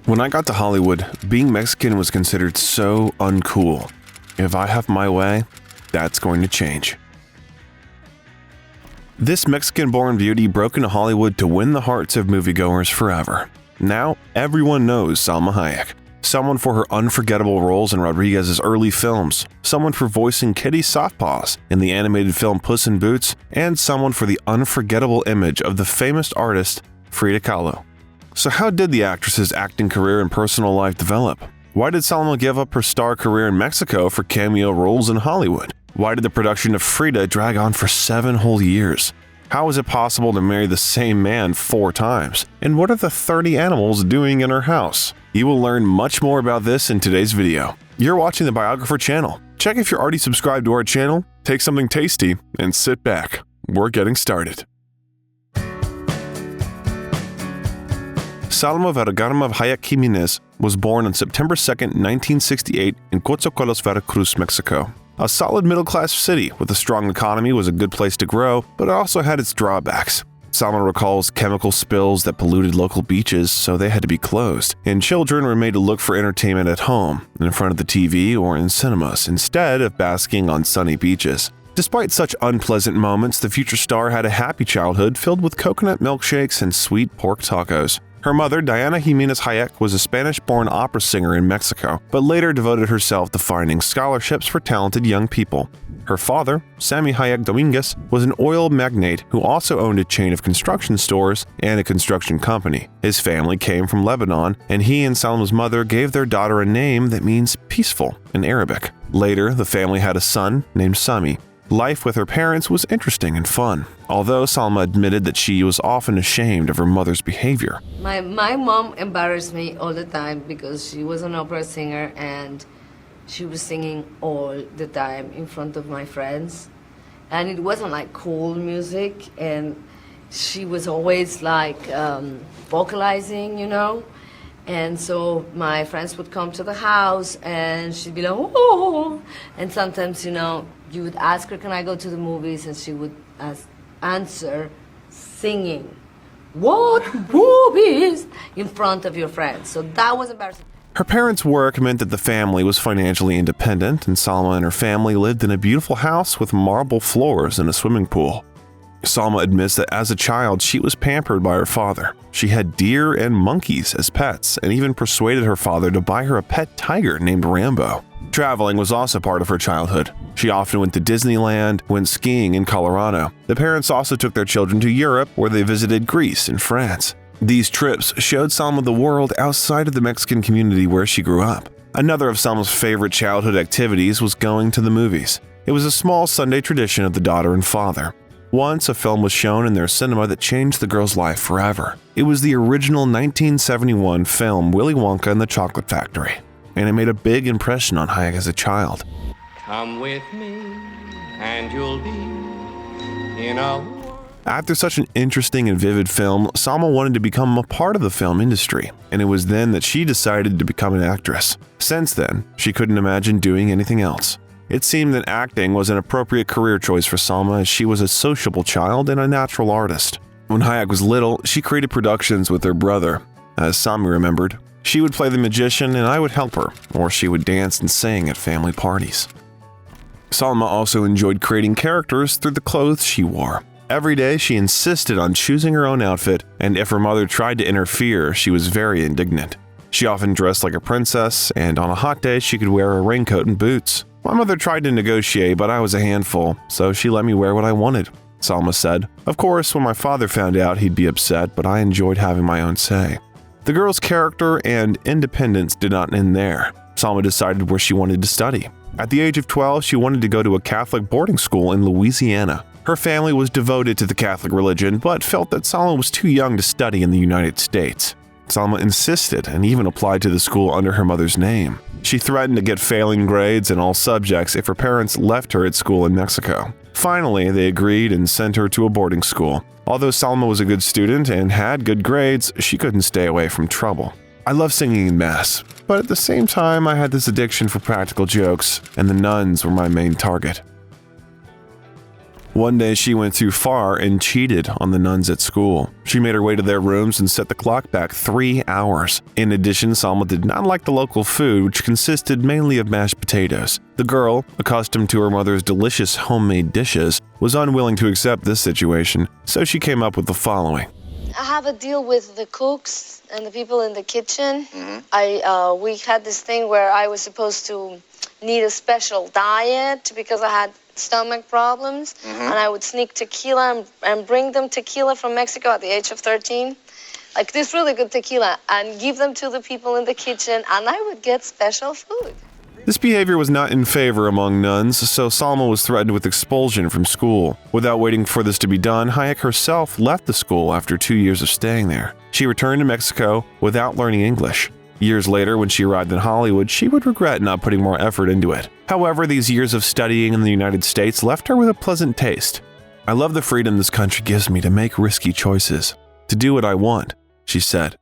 When I got to Hollywood, being Mexican was considered so uncool. If I have my way, that's going to change. This Mexican-born beauty broke into Hollywood to win the hearts of moviegoers forever. Now, everyone knows Salma Hayek. Someone for her unforgettable roles in Rodriguez's early films, someone for voicing Kitty Softpaws in the animated film Puss in Boots, and someone for the unforgettable image of the famous artist Frida Kahlo. So how did the actress's acting career and personal life develop? Why did Salma give up her star career in Mexico for cameo roles in Hollywood? Why did the production of Frida drag on for 7 whole years? How is it possible to marry the same man 4 times? And what are the 30 animals doing in her house? You will learn much more about this in today's video. You're watching the Biographer channel. Check if you're already subscribed to our channel, take something tasty, and sit back. We're getting started. Salma Hayek Jimenez was born on September 2, 1968 in Coatzacoalcos, Veracruz, Mexico. A solid middle-class city with a strong economy was a good place to grow, but it also had its drawbacks. Salma recalls chemical spills that polluted local beaches, so they had to be closed, and children were made to look for entertainment at home, in front of the TV or in cinemas, instead of basking on sunny beaches. Despite such unpleasant moments, the future star had a happy childhood filled with coconut milkshakes and sweet pork tacos. Her mother, Diana Jimenez Hayek, was a Spanish-born opera singer in Mexico, but later devoted herself to finding scholarships for talented young people. Her father, Sammy Hayek Dominguez, was an oil magnate who also owned a chain of construction stores and a construction company. His family came from Lebanon, and he and Salma's mother gave their daughter a name that means peaceful in Arabic. Later, the family had a son named Sami. Life with her parents was interesting and fun, although Salma admitted that she was often ashamed of her mother's behavior. My mom embarrassed me all the time because she was an opera singer and she was singing all the time in front of my friends. And it wasn't like cool music, and she was always like vocalizing, you know? And so my friends would come to the house and she'd be like, oh, and sometimes, you know, you would ask her, can I go to the movies? And she would answer singing, what movies? In front of your friends. So that was embarrassing. Her parents' work meant that the family was financially independent, and Salma and her family lived in a beautiful house with marble floors and a swimming pool. Salma admits that as a child, she was pampered by her father. She had deer and monkeys as pets, and even persuaded her father to buy her a pet tiger named Rambo. Traveling was also part of her childhood. She often went to Disneyland, went skiing in Colorado. The parents also took their children to Europe, where they visited Greece and France. These trips showed Salma the world outside of the Mexican community where she grew up. Another of Salma's favorite childhood activities was going to the movies. It was a small Sunday tradition of the daughter and father. Once, a film was shown in their cinema that changed the girl's life forever. It was the original 1971 film Willy Wonka and the Chocolate Factory, and it made a big impression on Hayek as a child. Come with me, and you'll be in a... After such an interesting and vivid film, Salma wanted to become a part of the film industry, and it was then that she decided to become an actress. Since then, she couldn't imagine doing anything else. It seemed that acting was an appropriate career choice for Salma, as she was a sociable child and a natural artist. When Hayek was little, she created productions with her brother. As Sami remembered, she would play the magician and I would help her, or she would dance and sing at family parties. Salma also enjoyed creating characters through the clothes she wore. Every day, she insisted on choosing her own outfit, and if her mother tried to interfere, she was very indignant. She often dressed like a princess, and on a hot day, she could wear a raincoat and boots. My mother tried to negotiate, but I was a handful, so she let me wear what I wanted, Salma said. Of course, when my father found out, he'd be upset, but I enjoyed having my own say. The girl's character and independence did not end there. Salma decided where she wanted to study. At the age of 12, she wanted to go to a Catholic boarding school in Louisiana. Her family was devoted to the Catholic religion, but felt that Salma was too young to study in the United States. Salma insisted and even applied to the school under her mother's name. She threatened to get failing grades in all subjects if her parents left her at school in Mexico. Finally, they agreed and sent her to a boarding school. Although Salma was a good student and had good grades, she couldn't stay away from trouble. I love singing in Mass, but at the same time I had this addiction for practical jokes, and the nuns were my main target. One day she went too far and cheated on the nuns at school. She made her way to their rooms and set the clock back 3 hours. In addition, Salma did not like the local food, which consisted mainly of mashed potatoes. The girl, accustomed to her mother's delicious homemade dishes, was unwilling to accept this situation, so she came up with the following. I have a deal with the cooks and the people in the kitchen. We had this thing where I was supposed to need a special diet because I had stomach problems, and I would sneak tequila and bring them tequila from Mexico at the age of 13, like this really good tequila, and give them to the people in the kitchen, and I would get special food. This behavior was not in favor among nuns, so Salma was threatened with expulsion from school. Without waiting for this to be done, Hayek herself left the school after 2 years of staying there. She returned to Mexico without learning English. Years later, when she arrived in Hollywood, she would regret not putting more effort into it. However, these years of studying in the United States left her with a pleasant taste. "I love the freedom this country gives me to make risky choices, to do what I want," she said.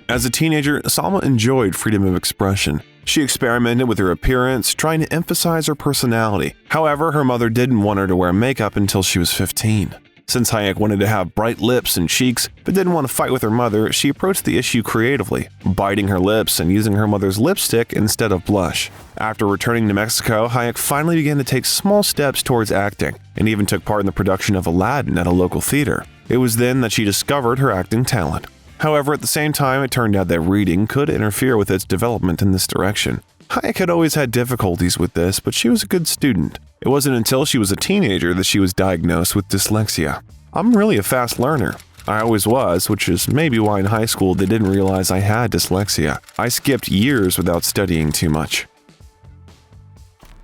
As a teenager, Salma enjoyed freedom of expression. She experimented with her appearance, trying to emphasize her personality. However, her mother didn't want her to wear makeup until she was 15. Since Hayek wanted to have bright lips and cheeks, but didn't want to fight with her mother, she approached the issue creatively, biting her lips and using her mother's lipstick instead of blush. After returning to Mexico, Hayek finally began to take small steps towards acting, and even took part in the production of Aladdin at a local theater. It was then that she discovered her acting talent. However, at the same time, it turned out that reading could interfere with its development in this direction. Hayek had always had difficulties with this, but she was a good student. It wasn't until she was a teenager that she was diagnosed with dyslexia. "I'm really a fast learner. I always was, which is maybe why in high school they didn't realize I had dyslexia. I skipped years without studying too much."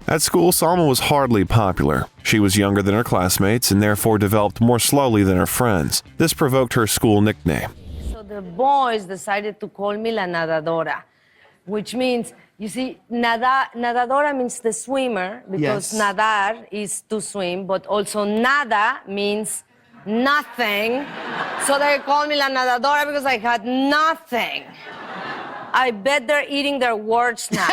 At school, Salma was hardly popular. She was younger than her classmates and therefore developed more slowly than her friends. This provoked her school nickname. So the boys decided to call me La Nadadora, which means, you see, nadadora means the swimmer, because nadar is to swim, but also nada means nothing. So they call me La Nadadora because I had nothing. I bet they're eating their words now.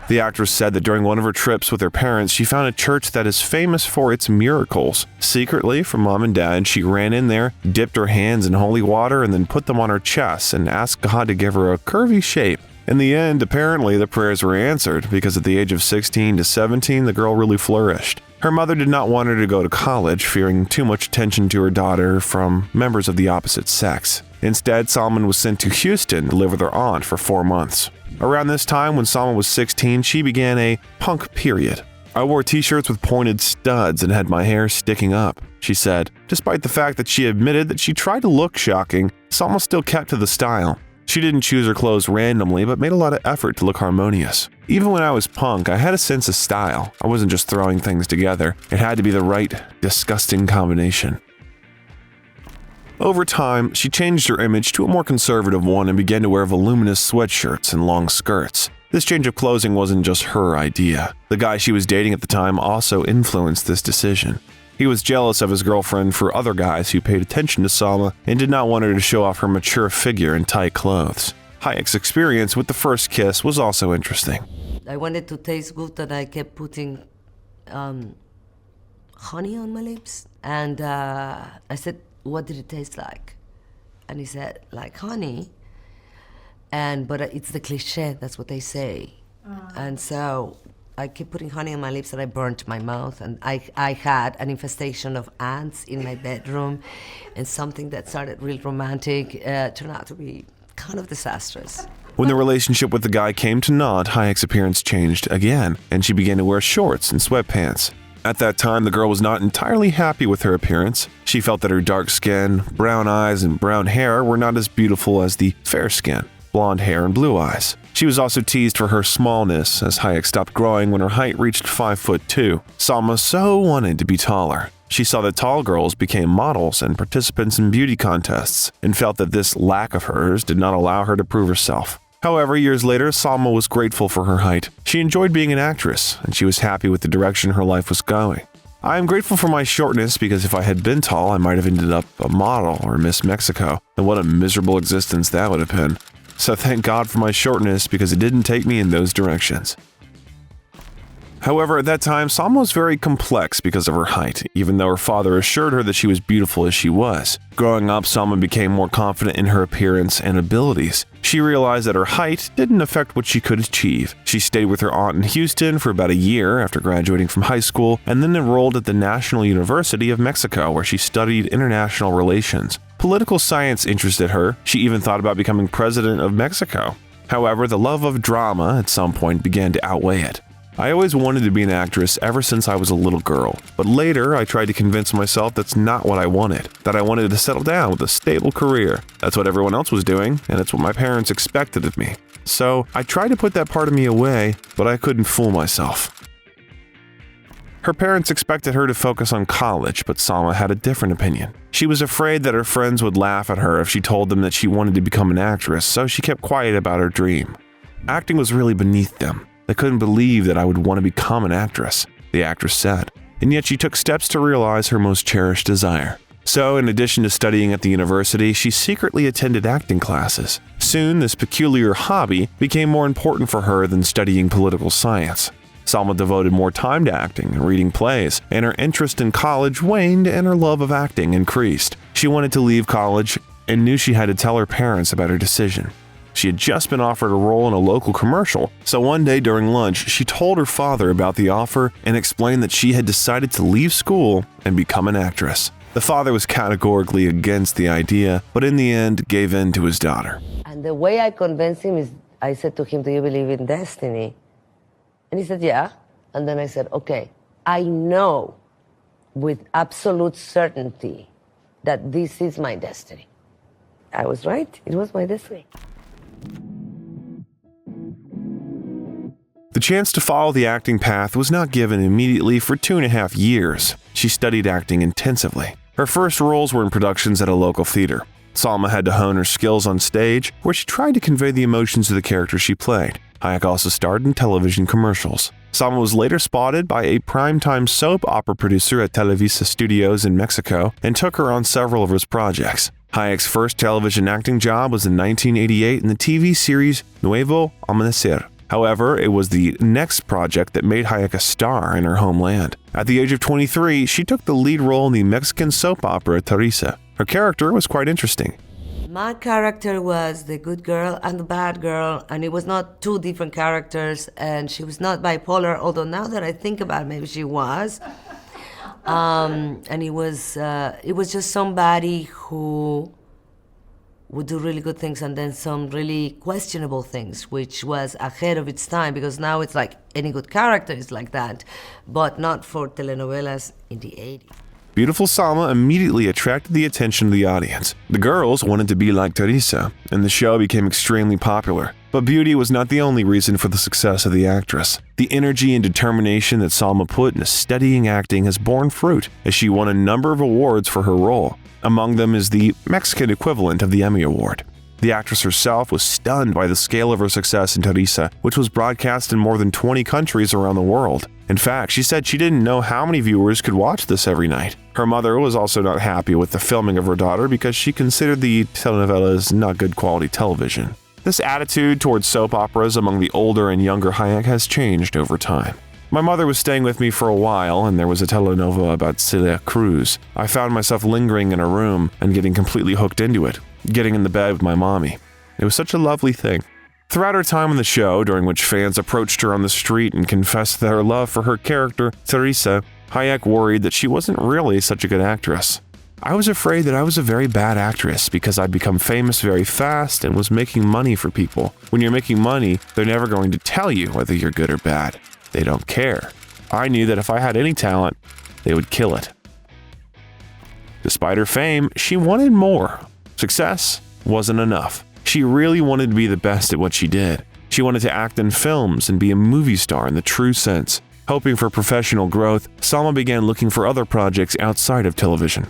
The actress said that during one of her trips with her parents, she found a church that is famous for its miracles. Secretly, from mom and dad, she ran in there, dipped her hands in holy water, and then put them on her chest and asked God to give her a curvy shape. In the end, apparently, the prayers were answered because at the age of 16 to 17, the girl really flourished. Her mother did not want her to go to college, fearing too much attention to her daughter from members of the opposite sex. Instead, Salman was sent to Houston to live with her aunt for 4 months. Around this time, when Salma was 16, she began a punk period. "I wore t-shirts with pointed studs and had my hair sticking up," she said. Despite the fact that she admitted that she tried to look shocking, Salma still kept to the style. She didn't choose her clothes randomly, but made a lot of effort to look harmonious. "Even when I was punk, I had a sense of style. I wasn't just throwing things together. It had to be the right, disgusting combination." Over time, she changed her image to a more conservative one and began to wear voluminous sweatshirts and long skirts. This change of clothing wasn't just her idea. The guy she was dating at the time also influenced this decision. He was jealous of his girlfriend for other guys who paid attention to Salma and did not want her to show off her mature figure in tight clothes. Hayek's experience with the first kiss was also interesting. I wanted to taste good, and I kept putting honey on my lips. And I said, "What did it taste like?" And he said, "Like honey." But it's the cliche, that's what they say. And so I kept putting honey on my lips and I burnt my mouth, and I had an infestation of ants in my bedroom, and something that started real romantic turned out to be kind of disastrous. When the relationship with the guy came to naught, Hayek's appearance changed again, and she began to wear shorts and sweatpants. At that time, the girl was not entirely happy with her appearance. She felt that her dark skin, brown eyes, and brown hair were not as beautiful as the fair skin, blonde hair, and blue eyes. She was also teased for her smallness, as Hayek stopped growing when her height reached 5'2". Salma so wanted to be taller. She saw that tall girls became models and participants in beauty contests, and felt that this lack of hers did not allow her to prove herself. However, years later, Salma was grateful for her height. She enjoyed being an actress, and she was happy with the direction her life was going. "I am grateful for my shortness because if I had been tall, I might have ended up a model or Miss Mexico, and what a miserable existence that would have been. So thank God for my shortness because it didn't take me in those directions." However, at that time, Salma was very complex because of her height, even though her father assured her that she was beautiful as she was. Growing up, Salma became more confident in her appearance and abilities. She realized that her height didn't affect what she could achieve. She stayed with her aunt in Houston for about a year after graduating from high school and then enrolled at the National University of Mexico, where she studied international relations. Political science interested her. She even thought about becoming president of Mexico. However, the love of drama at some point began to outweigh it. I always wanted to be an actress ever since I was a little girl, but later I tried to convince myself that's not what I wanted, that I wanted to settle down with a stable career. That's what everyone else was doing, and it's what my parents expected of me. So I tried to put that part of me away, but I couldn't fool myself. Her parents expected her to focus on college, but Salma had a different opinion. She was afraid that her friends would laugh at her if she told them that she wanted to become an actress, so she kept quiet about her dream. Acting was really beneath them. They couldn't believe that I would want to become an actress, the actress said, and yet she took steps to realize her most cherished desire. So, in addition to studying at the university, she secretly attended acting classes. Soon, this peculiar hobby became more important for her than studying political science. Salma devoted more time to acting and reading plays, and her interest in college waned and her love of acting increased. She wanted to leave college and knew she had to tell her parents about her decision. She had just been offered a role in a local commercial, so one day during lunch, she told her father about the offer and explained that she had decided to leave school and become an actress. The father was categorically against the idea, but in the end gave in to his daughter. And the way I convinced him is, I said to him, "Do you believe in destiny?" And he said, "Yeah." And then I said, "Okay, I know with absolute certainty that this is my destiny." I was right. It was my destiny. The chance to follow the acting path was not given immediately for 2.5 years. She studied acting intensively. Her first roles were in productions at a local theater. Salma had to hone her skills on stage, where she tried to convey the emotions of the character she played. Hayek also starred in television commercials. Salma was later spotted by a primetime soap opera producer at Televisa Studios in Mexico and took her on several of his projects. Hayek's first television acting job was in 1988 in the TV series Nuevo Amanecer. However, it was the next project that made Hayek a star in her homeland. At the age of 23, she took the lead role in the Mexican soap opera Teresa. Her character was quite interesting. My character was the good girl and the bad girl, and it was not two different characters, and she was not bipolar, although now that I think about it, maybe she was. And it was just somebody who would do really good things and then some really questionable things, which was ahead of its time, because now it's like any good character is like that, but not for telenovelas in the 80s. Beautiful Salma immediately attracted the attention of the audience. The girls wanted to be like Teresa, and the show became extremely popular. But beauty was not the only reason for the success of the actress. The energy and determination that Salma put into studying acting has borne fruit, as she won a number of awards for her role. Among them is the Mexican equivalent of the Emmy Award. The actress herself was stunned by the scale of her success in Teresa, which was broadcast in more than 20 countries around the world. In fact, she said she didn't know how many viewers could watch this every night. Her mother was also not happy with the filming of her daughter because she considered the telenovelas not good quality television. This attitude towards soap operas among the older and younger Hayek has changed over time. My mother was staying with me for a while, and there was a telenovela about Celia Cruz. I found myself lingering in a room and getting completely hooked into it, getting in the bed with my mommy. It was such a lovely thing. Throughout her time on the show, during which fans approached her on the street and confessed their love for her character, Teresa, Hayek worried that she wasn't really such a good actress. I was afraid that I was a very bad actress because I'd become famous very fast and was making money for people. When you're making money, they're never going to tell you whether you're good or bad. They don't care. I knew that if I had any talent, they would kill it. Despite her fame, she wanted more. Success wasn't enough. She really wanted to be the best at what she did. She wanted to act in films and be a movie star in the true sense. Hoping for professional growth, Salma began looking for other projects outside of television.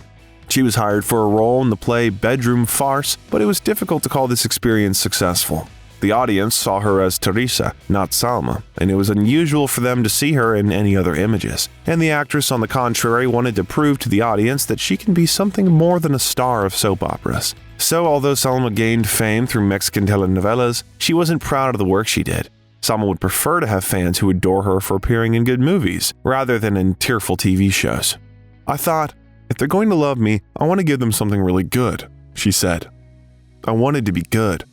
She was hired for a role in the play Bedroom Farce, but it was difficult to call this experience successful. The audience saw her as Teresa, not Salma, and it was unusual for them to see her in any other images. And the actress, on the contrary, wanted to prove to the audience that she can be something more than a star of soap operas. So, although Salma gained fame through Mexican telenovelas, she wasn't proud of the work she did. Salma would prefer to have fans who adore her for appearing in good movies, rather than in tearful TV shows. "I thought, if they're going to love me, I want to give them something really good," she said. "I wanted to be good.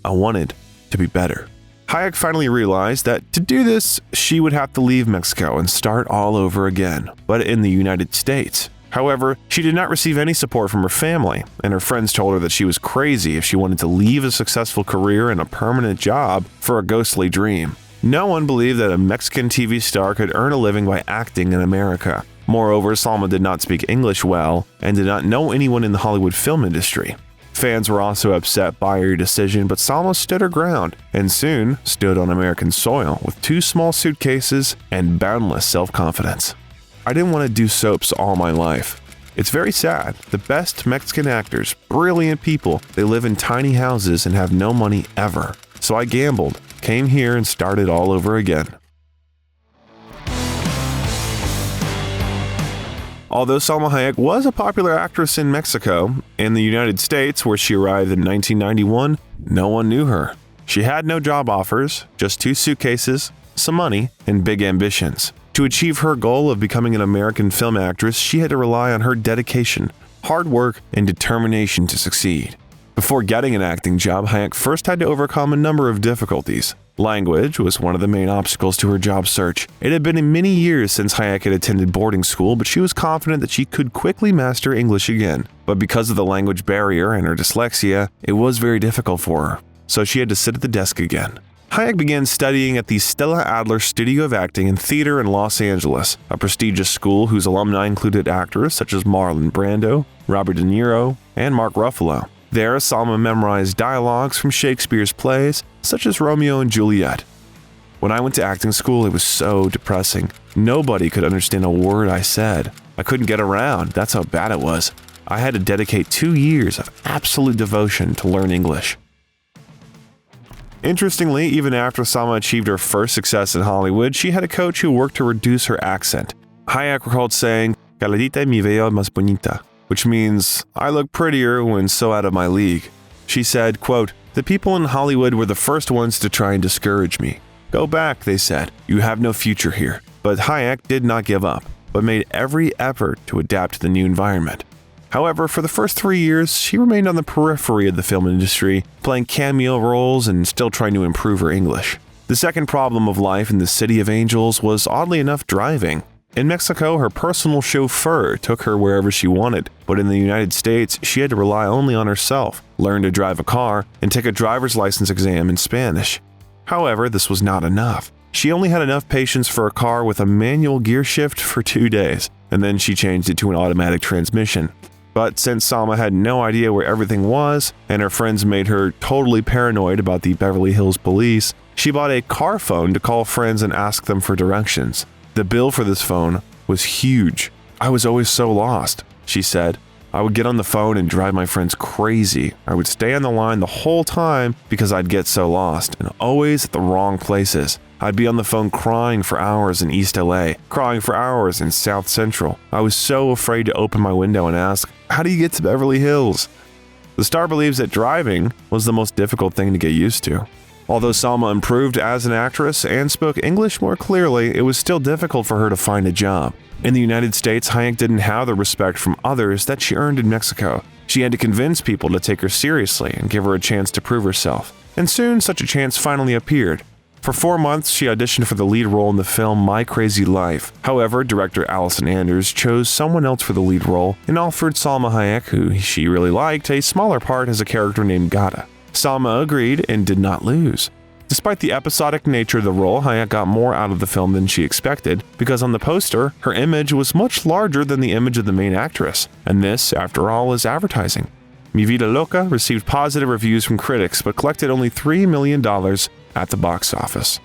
I wanted to be better." Hayek finally realized that to do this, she would have to leave Mexico and start all over again, but in the United States. However, she did not receive any support from her family, and her friends told her that she was crazy if she wanted to leave a successful career and a permanent job for a ghostly dream. No one believed that a Mexican TV star could earn a living by acting in America. Moreover, Salma did not speak English well and did not know anyone in the Hollywood film industry. Fans were also upset by her decision, but Salma stood her ground and soon stood on American soil with 2 small suitcases and boundless self-confidence. "I didn't want to do soaps all my life. It's very sad. The best Mexican actors, brilliant people, they live in tiny houses and have no money ever. So I gambled, came here and started all over again." Although Salma Hayek was a popular actress in Mexico, in the United States, where she arrived in 1991, no one knew her. She had no job offers, just 2 suitcases, some money, and big ambitions. To achieve her goal of becoming an American film actress, she had to rely on her dedication, hard work, and determination to succeed. Before getting an acting job, Hayek first had to overcome a number of difficulties. Language was one of the main obstacles to her job search. It had been many years since Hayek had attended boarding school, but she was confident that she could quickly master English again. But because of the language barrier and her dyslexia, it was very difficult for her, so she had to sit at the desk again. Hayek began studying at the Stella Adler Studio of Acting and Theater in Los Angeles, a prestigious school whose alumni included actors such as Marlon Brando, Robert De Niro, and Mark Ruffalo. There, Salma memorized dialogues from Shakespeare's plays, such as Romeo and Juliet. "When I went to acting school, it was so depressing. Nobody could understand a word I said. I couldn't get around, that's how bad it was. I had to dedicate 2 years of absolute devotion to learn English." Interestingly, even after Salma achieved her first success in Hollywood, she had a coach who worked to reduce her accent. Hayek recalled saying, "Caladita me veo más bonita," which means, "I look prettier when so out of my league." She said, quote, "The people in Hollywood were the first ones to try and discourage me. Go back, they said. You have no future here." But Hayek did not give up, but made every effort to adapt to the new environment. However, for the first 3 years, she remained on the periphery of the film industry, playing cameo roles and still trying to improve her English. The second problem of life in the City of Angels was, oddly enough, driving. In Mexico, her personal chauffeur took her wherever she wanted, but in the United States, she had to rely only on herself, learn to drive a car, and take a driver's license exam in Spanish. However, this was not enough. She only had enough patience for a car with a manual gear shift for 2 days, and then she changed it to an automatic transmission. But since Salma had no idea where everything was, and her friends made her totally paranoid about the Beverly Hills police, she bought a car phone to call friends and ask them for directions. The bill for this phone was huge. "I was always so lost," she said. "I would get on the phone and drive my friends crazy. I would stay on the line the whole time because I'd get so lost, and always at the wrong places. I'd be on the phone crying for hours in East LA, crying for hours in South Central. I was so afraid to open my window and ask, 'How do you get to Beverly Hills?'" The star believes that driving was the most difficult thing to get used to. Although Salma improved as an actress and spoke English more clearly, it was still difficult for her to find a job. In the United States, Hayek didn't have the respect from others that she earned in Mexico. She had to convince people to take her seriously and give her a chance to prove herself. And soon, such a chance finally appeared. For 4 months, she auditioned for the lead role in the film My Crazy Life. However, director Allison Anders chose someone else for the lead role and offered Salma Hayek, who she really liked, a smaller part as a character named Gata. Salma agreed and did not lose. Despite the episodic nature of the role, Hayek got more out of the film than she expected, because on the poster, her image was much larger than the image of the main actress. And this, after all, is advertising. Mi Vida Loca received positive reviews from critics, but collected only $3 million at the box office.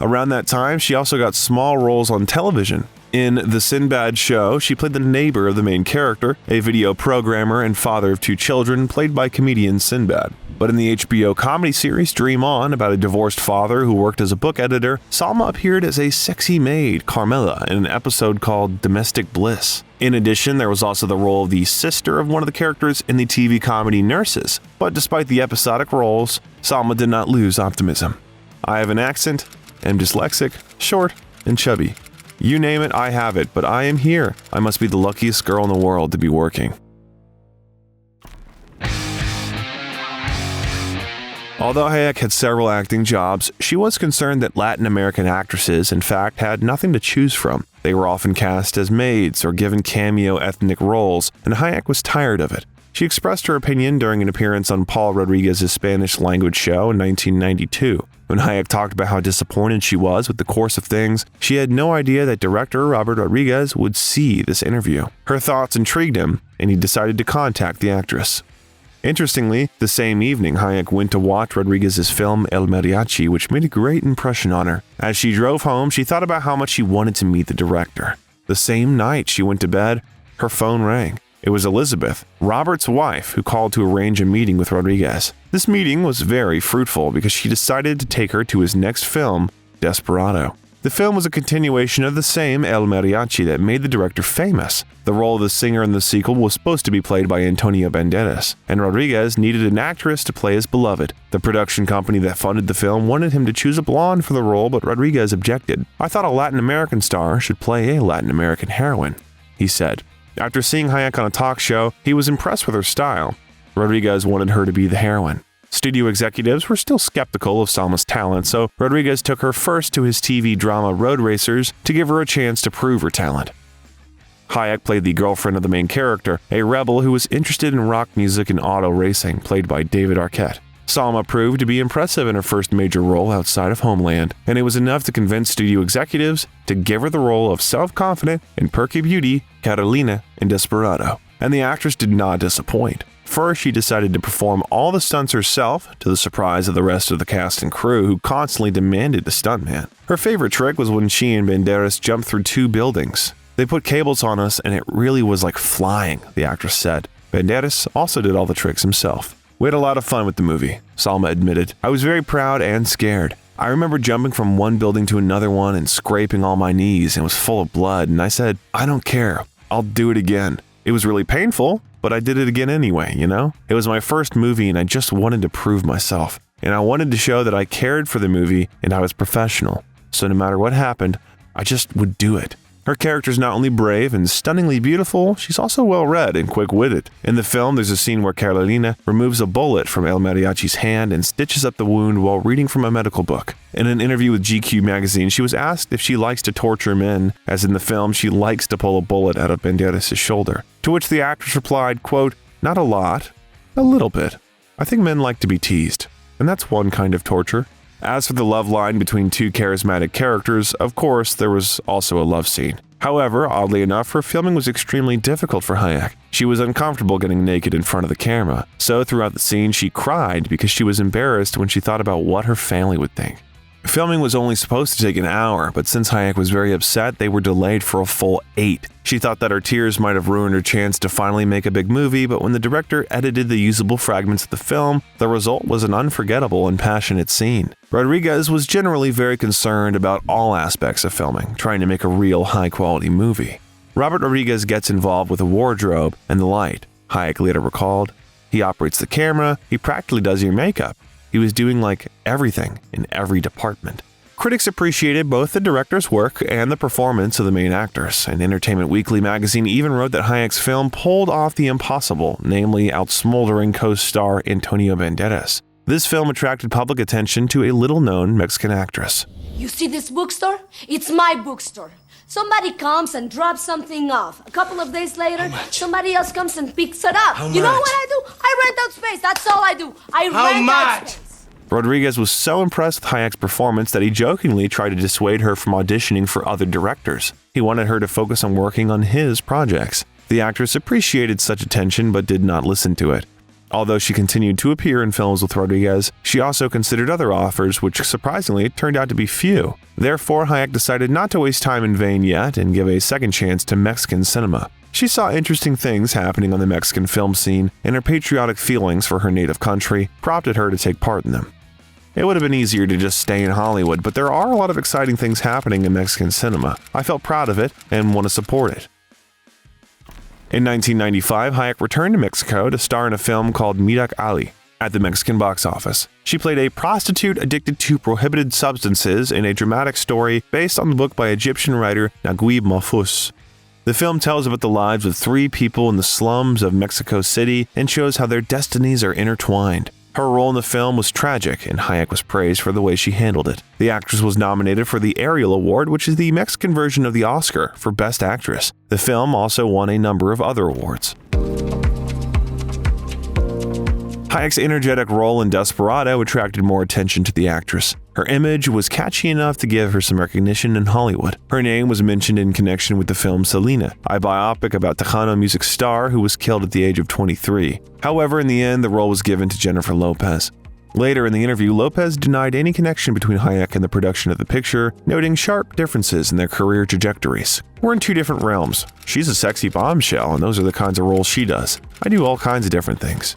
Around that time, she also got small roles on television. In The Sinbad Show, she played the neighbor of the main character, a video programmer and father of 2 children, played by comedian Sinbad. But in the HBO comedy series Dream On, about a divorced father who worked as a book editor, Salma appeared as a sexy maid, Carmela, in an episode called Domestic Bliss. In addition, there was also the role of the sister of one of the characters in the TV comedy Nurses. But despite the episodic roles, Salma did not lose optimism. "I have an accent, am dyslexic, short, and chubby. You name it, I have it, but I am here. I must be the luckiest girl in the world to be working. Although Hayek had several acting jobs, she was concerned that Latin American actresses, in fact, had nothing to choose from. They were often cast as maids or given cameo ethnic roles, and Hayek was tired of it. She expressed her opinion during an appearance on Paul Rodriguez's Spanish-language show in 1992. When Hayek talked about how disappointed she was with the course of things, she had no idea that director Robert Rodriguez would see this interview. Her thoughts intrigued him, and he decided to contact the actress. Interestingly, the same evening, Hayek went to watch Rodriguez's film El Mariachi, which made a great impression on her. As she drove home, she thought about how much she wanted to meet the director. The same night she went to bed, her phone rang. It was Elizabeth, Robert's wife, who called to arrange a meeting with Rodriguez. This meeting was very fruitful because she decided to take her to his next film, Desperado. The film was a continuation of the same El Mariachi that made the director famous. The role of the singer in the sequel was supposed to be played by Antonio Banderas, and Rodriguez needed an actress to play his beloved. The production company that funded the film wanted him to choose a blonde for the role, but Rodriguez objected. "I thought a Latin American star should play a Latin American heroine," he said. After seeing Hayek on a talk show, he was impressed with her style. Rodriguez wanted her to be the heroine. Studio executives were still skeptical of Salma's talent, so Rodriguez took her first to his TV drama Road Racers to give her a chance to prove her talent. Hayek played the girlfriend of the main character, a rebel who was interested in rock music and auto racing, played by David Arquette. Salma proved to be impressive in her first major role outside of Homeland, and it was enough to convince studio executives to give her the role of self-confident and perky beauty Carolina in Desperado. And the actress did not disappoint. First, she decided to perform all the stunts herself, to the surprise of the rest of the cast and crew, who constantly demanded a stuntman. Her favorite trick was when she and Banderas jumped through 2 buildings. "They put cables on us, and it really was like flying," the actress said. Banderas also did all the tricks himself. "We had a lot of fun with the movie," Salma admitted. "I was very proud and scared. I remember jumping from one building to another one and scraping all my knees, and it was full of blood, and I said, I don't care. I'll do it again. It was really painful, but I did it again anyway, you know? It was my first movie, and I just wanted to prove myself. And I wanted to show that I cared for the movie and I was professional. So no matter what happened, I just would do it." Her character's not only brave and stunningly beautiful, she's also well-read and quick-witted. In the film, there's a scene where Carolina removes a bullet from El Mariachi's hand and stitches up the wound while reading from a medical book. In an interview with GQ magazine, she was asked if she likes to torture men, as in the film, she likes to pull a bullet out of Banderas' shoulder. To which the actress replied, quote, "Not a lot, a little bit. I think men like to be teased, and that's one kind of torture." As for the love line between 2 charismatic characters, of course, there was also a love scene. However, oddly enough, her filming was extremely difficult for Hayek. She was uncomfortable getting naked in front of the camera, so throughout the scene she cried because she was embarrassed when she thought about what her family would think. Filming was only supposed to take an hour, but since Hayek was very upset, they were delayed for a full 8. She thought that her tears might have ruined her chance to finally make a big movie, but when the director edited the usable fragments of the film, the result was an unforgettable and passionate scene. Rodriguez was generally very concerned about all aspects of filming, trying to make a real high-quality movie. Robert Rodriguez gets involved with the wardrobe and the light. Hayek later recalled, "He operates the camera, he practically does your makeup. He was doing like everything in every department." Critics appreciated both the director's work and the performance of the main actors, and Entertainment Weekly magazine even wrote that Hayek's film pulled off the impossible, namely outsmoldering co-star Antonio Banderas. This film attracted public attention to a little-known Mexican actress. "You see this bookstore? It's my bookstore. Somebody comes and drops something off. A couple of days later, somebody else comes and picks it up. You know what I do? I rent out space. That's all I do. I rent out space." Rodriguez was so impressed with Hayek's performance that he jokingly tried to dissuade her from auditioning for other directors. He wanted her to focus on working on his projects. The actress appreciated such attention but did not listen to it. Although she continued to appear in films with Rodriguez, she also considered other offers, which surprisingly turned out to be few. Therefore, Hayek decided not to waste time in vain yet and give a second chance to Mexican cinema. She saw interesting things happening on the Mexican film scene, and her patriotic feelings for her native country prompted her to take part in them. It would have been easier to just stay in Hollywood, but there are a lot of exciting things happening in Mexican cinema. I felt proud of it and want to support it. In 1995, Hayek returned to Mexico to star in a film called Mirak Ali. at the Mexican box office. She played a prostitute addicted to prohibited substances in a dramatic story based on the book by Egyptian writer Naguib Mahfouz. The film tells about the lives of 3 people in the slums of Mexico City and shows how their destinies are intertwined. Her role in the film was tragic, and Hayek was praised for the way she handled it. The actress was nominated for the Ariel Award, which is the Mexican version of the Oscar, for Best Actress. The film also won a number of other awards. Hayek's energetic role in Desperado attracted more attention to the actress. Her image was catchy enough to give her some recognition in Hollywood. Her name was mentioned in connection with the film Selena, a biopic about Tejano music star who was killed at the age of 23. However, in the end, the role was given to Jennifer Lopez. Later in the interview, Lopez denied any connection between Hayek and the production of the picture, noting sharp differences in their career trajectories. We're in 2 different realms. She's a sexy bombshell, and those are the kinds of roles she does. I do all kinds of different things.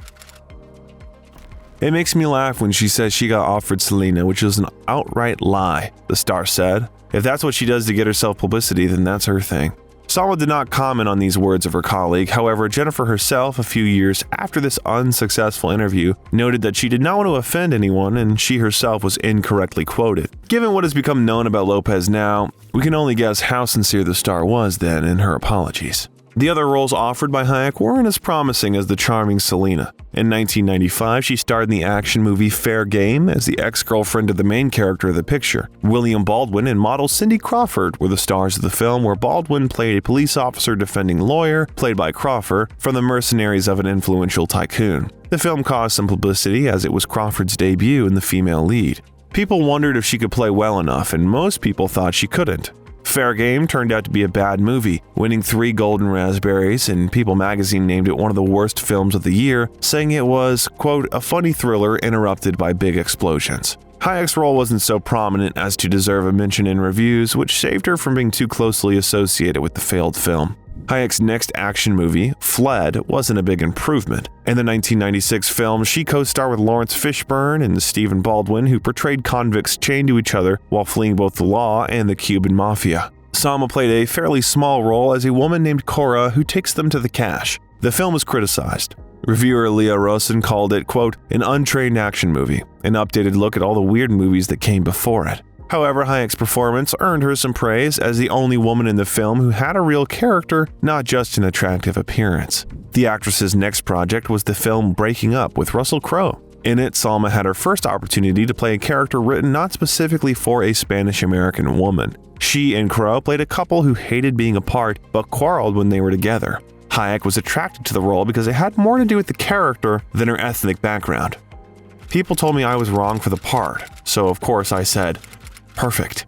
It makes me laugh when she says she got offered Selena, which is an outright lie, the star said. If that's what she does to get herself publicity, then that's her thing. Salma did not comment on these words of her colleague. However, Jennifer herself, a few years after this unsuccessful interview, noted that she did not want to offend anyone and she herself was incorrectly quoted. Given what has become known about Lopez now, we can only guess how sincere the star was then in her apologies. The other roles offered by Hayek weren't as promising as the charming Selena. In 1995, she starred in the action movie Fair Game as the ex-girlfriend of the main character of the picture. William Baldwin and model Cindy Crawford were the stars of the film, where Baldwin played a police officer defending lawyer, played by Crawford, from the mercenaries of an influential tycoon. The film caused some publicity as it was Crawford's debut in the female lead. People wondered if she could play well enough, and most people thought she couldn't. Fair Game turned out to be a bad movie, winning 3 Golden Raspberries, and People magazine named it one of the worst films of the year, saying it was, quote, a funny thriller interrupted by big explosions. Hayek's role wasn't so prominent as to deserve a mention in reviews, which saved her from being too closely associated with the failed film. Hayek's next action movie, Fled, wasn't a big improvement. In the 1996 film, she co-starred with Lawrence Fishburne and Stephen Baldwin, who portrayed convicts chained to each other while fleeing both the law and the Cuban mafia. Salma played a fairly small role as a woman named Cora who takes them to the cache. The film was criticized. Reviewer Leah Rosen called it, quote, an untrained action movie, an updated look at all the weird movies that came before it. However, Hayek's performance earned her some praise as the only woman in the film who had a real character, not just an attractive appearance. The actress's next project was the film Breaking Up with Russell Crowe. In it, Salma had her first opportunity to play a character written not specifically for a Spanish-American woman. She and Crowe played a couple who hated being apart but quarreled when they were together. Hayek was attracted to the role because it had more to do with the character than her ethnic background. People told me I was wrong for the part, so of course I said, perfect.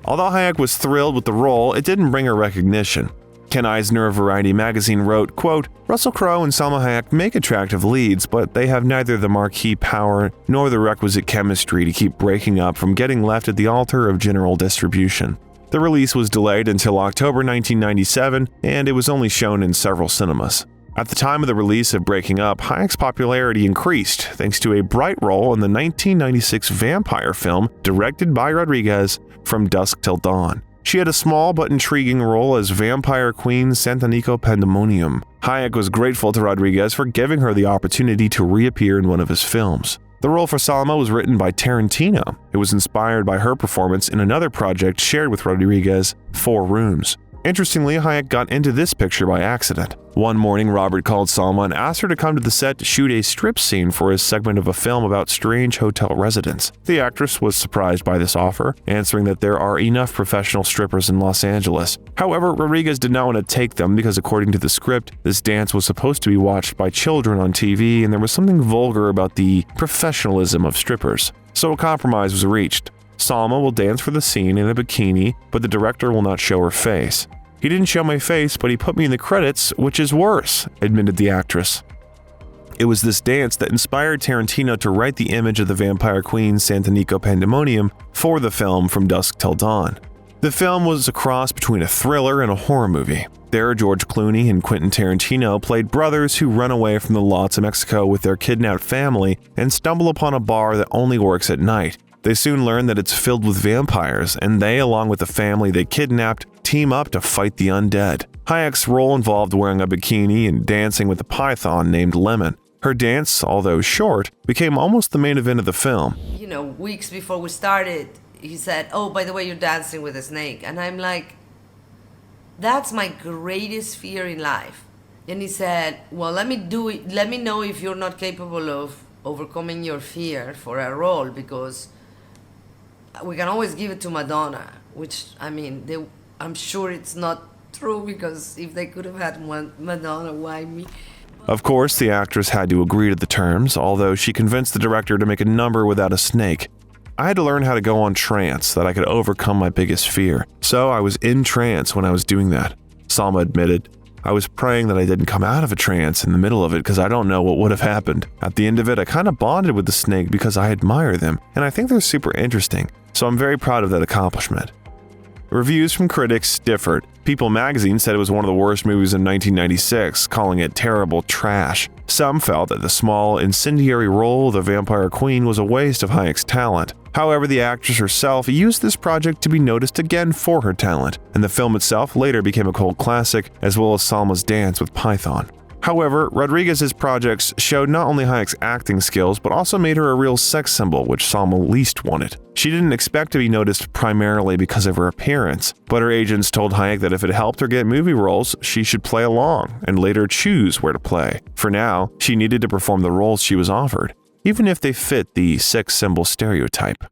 Although Hayek was thrilled with the role, it didn't bring her recognition. Ken Eisner of Variety magazine wrote, quote, Russell Crowe and Salma Hayek make attractive leads, but they have neither the marquee power nor the requisite chemistry to keep Breaking Up from getting left at the altar of general distribution. The release was delayed until October 1997, and it was only shown in several cinemas. At the time of the release of Breaking Up, Hayek's popularity increased thanks to a bright role in the 1996 vampire film directed by Rodriguez, From Dusk Till Dawn. She had a small but intriguing role as vampire queen Santanico Pandemonium. Hayek was grateful to Rodriguez for giving her the opportunity to reappear in one of his films. The role for Salma was written by Tarantino. It was inspired by her performance in another project shared with Rodriguez, 4 Rooms. Interestingly, Hayek got into this picture by accident. One morning, Robert called Salma and asked her to come to the set to shoot a strip scene for his segment of a film about strange hotel residents. The actress was surprised by this offer, answering that there are enough professional strippers in Los Angeles. However, Rodriguez did not want to take them because, according to the script, this dance was supposed to be watched by children on TV, and there was something vulgar about the professionalism of strippers. So a compromise was reached. Salma will dance for the scene in a bikini, but the director will not show her face. He didn't show my face, but he put me in the credits, which is worse, admitted the actress. It was this dance that inspired Tarantino to write the image of the vampire queen Santanico Pandemonium for the film From Dusk Till Dawn. The film was a cross between a thriller and a horror movie. There, George Clooney and Quentin Tarantino played brothers who run away from the law to Mexico with their kidnapped family and stumble upon a bar that only works at night. They soon learn that it's filled with vampires, and they, along with the family they kidnapped, team up to fight the undead. Hayek's role involved wearing a bikini and dancing with a python named Lemon. Her dance, although short, became almost the main event of the film. You know, weeks before we started, he said, "Oh, by the way, you're dancing with a snake." And I'm like, that's my greatest fear in life. And he said, "Well, let me do it. Let me know if you're not capable of overcoming your fear for a role, because we can always give it to Madonna," which, I mean, I'm sure it's not true, because if they could have had Madonna, why me? Of course, the actress had to agree to the terms, although she convinced the director to make a number without a snake. I had to learn how to go on trance so that I could overcome my biggest fear. So I was in trance when I was doing that, Salma admitted. I was praying that I didn't come out of a trance in the middle of it because I don't know what would have happened. At the end of it, I kind of bonded with the snake because I admire them, and I think they're super interesting, so I'm very proud of that accomplishment. Reviews from critics differed. People magazine said it was one of the worst movies in 1996, calling it terrible trash. Some felt that the small, incendiary role of the vampire queen was a waste of Hayek's talent. However, the actress herself used this project to be noticed again for her talent, and the film itself later became a cult classic, as well as Salma's dance with Python. However, Rodriguez's projects showed not only Hayek's acting skills, but also made her a real sex symbol, which Salma least wanted. She didn't expect to be noticed primarily because of her appearance, but her agents told Hayek that if it helped her get movie roles, she should play along and later choose where to play. For now, she needed to perform the roles she was offered, even if they fit the sex symbol stereotype.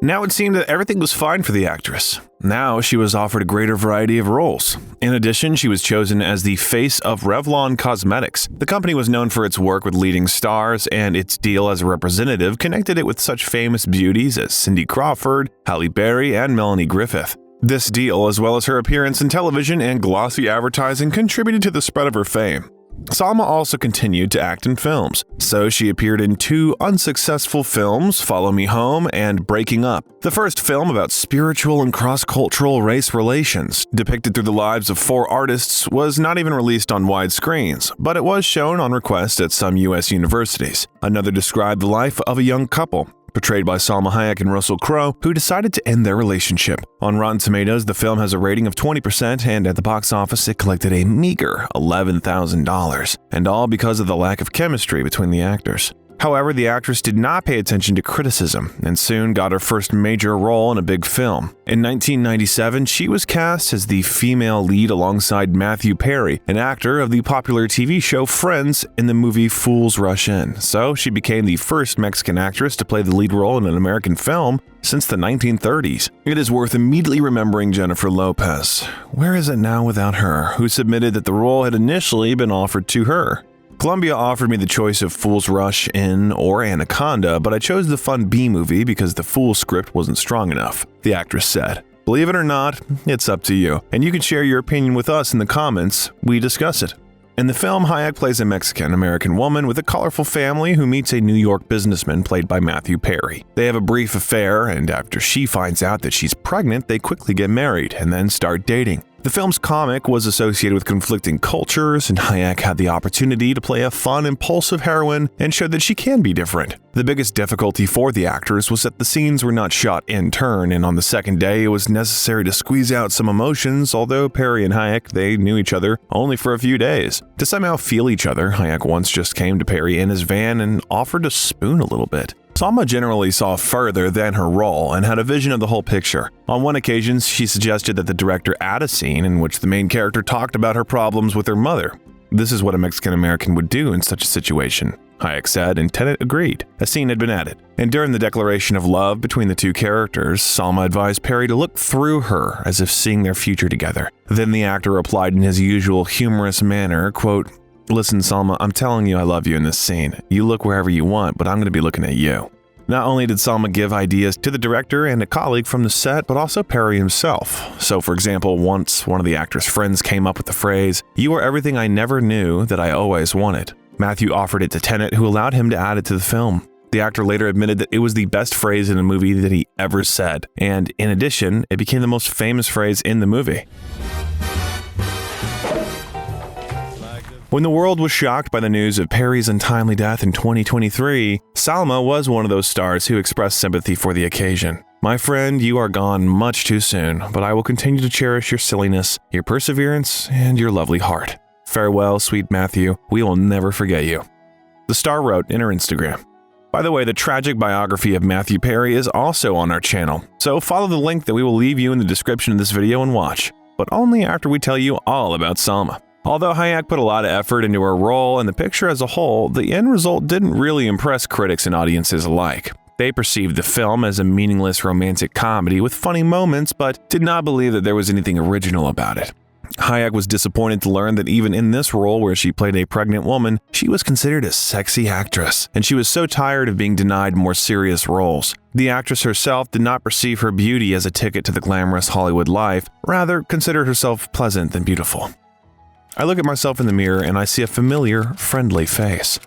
Now it seemed that everything was fine for the actress. Now she was offered a greater variety of roles. In addition, she was chosen as the face of Revlon Cosmetics. The company was known for its work with leading stars, and its deal as a representative connected it with such famous beauties as Cindy Crawford, Halle Berry, and Melanie Griffith. This deal, as well as her appearance in television and glossy advertising, contributed to the spread of her fame. Salma also continued to act in films, so she appeared in 2 unsuccessful films, Follow Me Home and Breaking Up. The first film about spiritual and cross-cultural race relations, depicted through the lives of 4 artists, was not even released on wide screens, but it was shown on request at some U.S. universities. Another described the life of a young couple, portrayed by Salma Hayek and Russell Crowe, who decided to end their relationship. On Rotten Tomatoes, the film has a rating of 20%, and at the box office, it collected a meager $11,000, and all because of the lack of chemistry between the actors. However, the actress did not pay attention to criticism and soon got her first major role in a big film. In 1997, she was cast as the female lead alongside Matthew Perry, an actor of the popular TV show Friends, in the movie Fools Rush In. So she became the first Mexican actress to play the lead role in an American film since the 1930s. It is worth immediately remembering Jennifer Lopez. Where is it now without her, who submitted that the role had initially been offered to her? Columbia offered me the choice of Fools Rush In or Anaconda, but I chose the fun B movie because the Fool script wasn't strong enough, the actress said. Believe it or not, it's up to you, and you can share your opinion with us in the comments. We discuss it. In the film, Hayek plays a Mexican-American woman with a colorful family who meets a New York businessman played by Matthew Perry. They have a brief affair, and after she finds out that she's pregnant, they quickly get married and then start dating. The film's comic was associated with conflicting cultures, and Hayek had the opportunity to play a fun, impulsive heroine and showed that she can be different. The biggest difficulty for the actors was that the scenes were not shot in turn, and on the second day it was necessary to squeeze out some emotions, although Perry and Hayek, they knew each other only for a few days. To somehow feel each other, Hayek once just came to Perry in his van and offered to spoon a little bit. Salma generally saw further than her role and had a vision of the whole picture. On one occasion, she suggested that the director add a scene in which the main character talked about her problems with her mother. This is what a Mexican-American would do in such a situation, Hayek said, and Tenet agreed. A scene had been added. And during the declaration of love between the 2 characters, Salma advised Perry to look through her as if seeing their future together. Then the actor replied in his usual humorous manner, quote, "Listen, Salma, I'm telling you I love you in this scene. You look wherever you want, but I'm going to be looking at you." Not only did Salma give ideas to the director and a colleague from the set, but also Perry himself. So, for example, once one of the actor's friends came up with the phrase, "You are everything I never knew that I always wanted." Matthew offered it to Tenet, who allowed him to add it to the film. The actor later admitted that it was the best phrase in a movie that he ever said, and in addition, it became the most famous phrase in the movie. When the world was shocked by the news of Perry's untimely death in 2023, Salma was one of those stars who expressed sympathy for the occasion. "My friend, you are gone much too soon, but I will continue to cherish your silliness, your perseverance, and your lovely heart." Farewell, sweet Matthew. We will never forget you." The star wrote in her Instagram. By the way, the tragic biography of Matthew Perry is also on our channel, so follow the link that we will leave you in the description of this video and watch, but only after we tell you all about Salma. Although Hayek put a lot of effort into her role and the picture as a whole, the end result didn't really impress critics and audiences alike. They perceived the film as a meaningless romantic comedy with funny moments, but did not believe that there was anything original about it. Hayek was disappointed to learn that even in this role where she played a pregnant woman, she was considered a sexy actress, and she was so tired of being denied more serious roles. The actress herself did not perceive her beauty as a ticket to the glamorous Hollywood life, rather considered herself pleasant and beautiful. I look at myself in the mirror and I see a familiar, friendly face.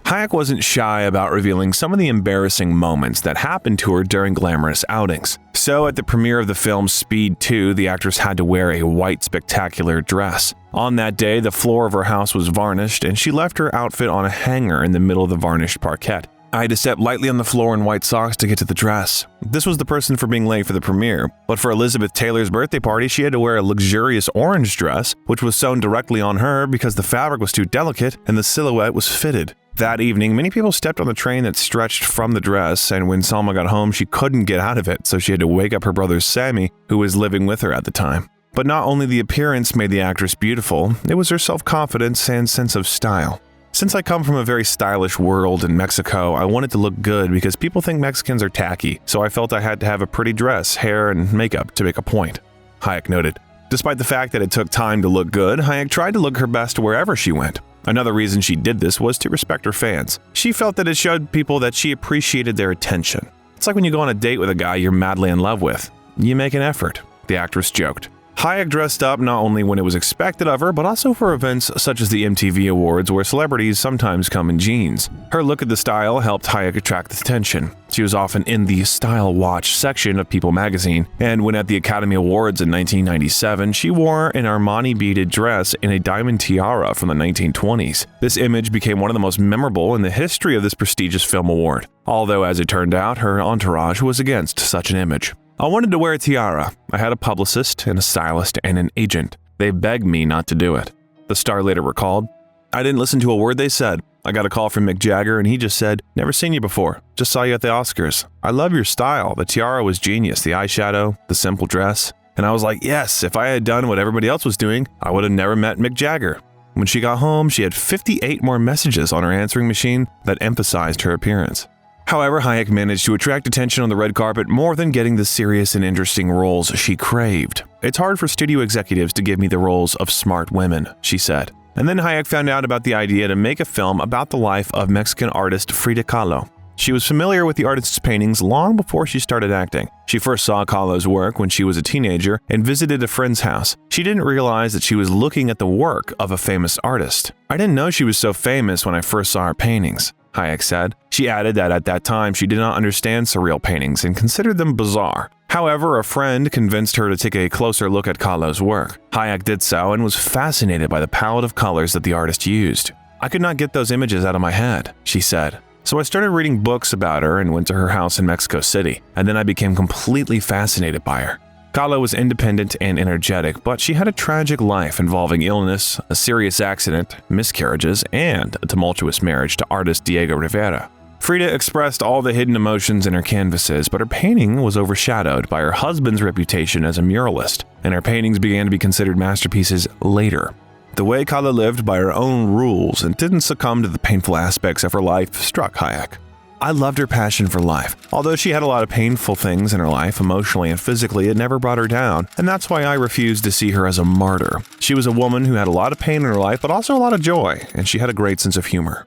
Hayek wasn't shy about revealing some of the embarrassing moments that happened to her during glamorous outings. So at the premiere of the film Speed 2, the actress had to wear a white spectacular dress. On that day, the floor of her house was varnished and she left her outfit on a hanger in the middle of the varnished parquet. I had to step lightly on the floor in white socks to get to the dress. This was the person for being late for the premiere, but for Elizabeth Taylor's birthday party, she had to wear a luxurious orange dress, which was sewn directly on her because the fabric was too delicate and the silhouette was fitted. That evening, many people stepped on the train that stretched from the dress, and when Salma got home, she couldn't get out of it, so she had to wake up her brother Sammy, who was living with her at the time. But not only the appearance made the actress beautiful, it was her self-confidence and sense of style. Since I come from a very stylish world in Mexico, I wanted to look good because people think Mexicans are tacky, so I felt I had to have a pretty dress, hair, and makeup to make a point, Hayek noted. Despite the fact that it took time to look good, Hayek tried to look her best wherever she went. Another reason she did this was to respect her fans. She felt that it showed people that she appreciated their attention. It's like when you go on a date with a guy you're madly in love with. You make an effort, the actress joked. Hayek dressed up not only when it was expected of her, but also for events such as the MTV Awards, where celebrities sometimes come in jeans. Her look at the style helped Hayek attract attention. She was often in the Style Watch section of People magazine, and when at the Academy Awards in 1997, she wore an Armani beaded dress and a diamond tiara from the 1920s. This image became one of the most memorable in the history of this prestigious film award, although as it turned out, her entourage was against such an image. I wanted to wear a tiara. I had a publicist and a stylist and an agent. They begged me not to do it. The star later recalled, "I didn't listen to a word they said. I got a call from Mick Jagger and he just said, 'Never seen you before. Just saw you at the Oscars. I love your style. The tiara was genius, the eyeshadow, the simple dress.' And I was like, yes, if I had done what everybody else was doing, I would have never met Mick Jagger." When she got home, she had 58 more messages on her answering machine that emphasized her appearance. However, Hayek managed to attract attention on the red carpet more than getting the serious and interesting roles she craved. "It's hard for studio executives to give me the roles of smart women," she said. And then Hayek found out about the idea to make a film about the life of Mexican artist Frida Kahlo. She was familiar with the artist's paintings long before she started acting. She first saw Kahlo's work when she was a teenager and visited a friend's house. She didn't realize that she was looking at the work of a famous artist. "I didn't know she was so famous when I first saw her paintings," Hayek said. She added that at that time she did not understand surreal paintings and considered them bizarre. However, a friend convinced her to take a closer look at Kahlo's work. Hayek did so and was fascinated by the palette of colors that the artist used. "I could not get those images out of my head," she said. "So I started reading books about her and went to her house in Mexico City, and then I became completely fascinated by her." Kahlo was independent and energetic, but she had a tragic life involving illness, a serious accident, miscarriages, and a tumultuous marriage to artist Diego Rivera. Frida expressed all the hidden emotions in her canvases, but her painting was overshadowed by her husband's reputation as a muralist, and her paintings began to be considered masterpieces later. The way Kahlo lived by her own rules and didn't succumb to the painful aspects of her life struck Hayek. "I loved her passion for life. Although she had a lot of painful things in her life, emotionally and physically, it never brought her down, and that's why I refused to see her as a martyr. She was a woman who had a lot of pain in her life, but also a lot of joy, and she had a great sense of humor."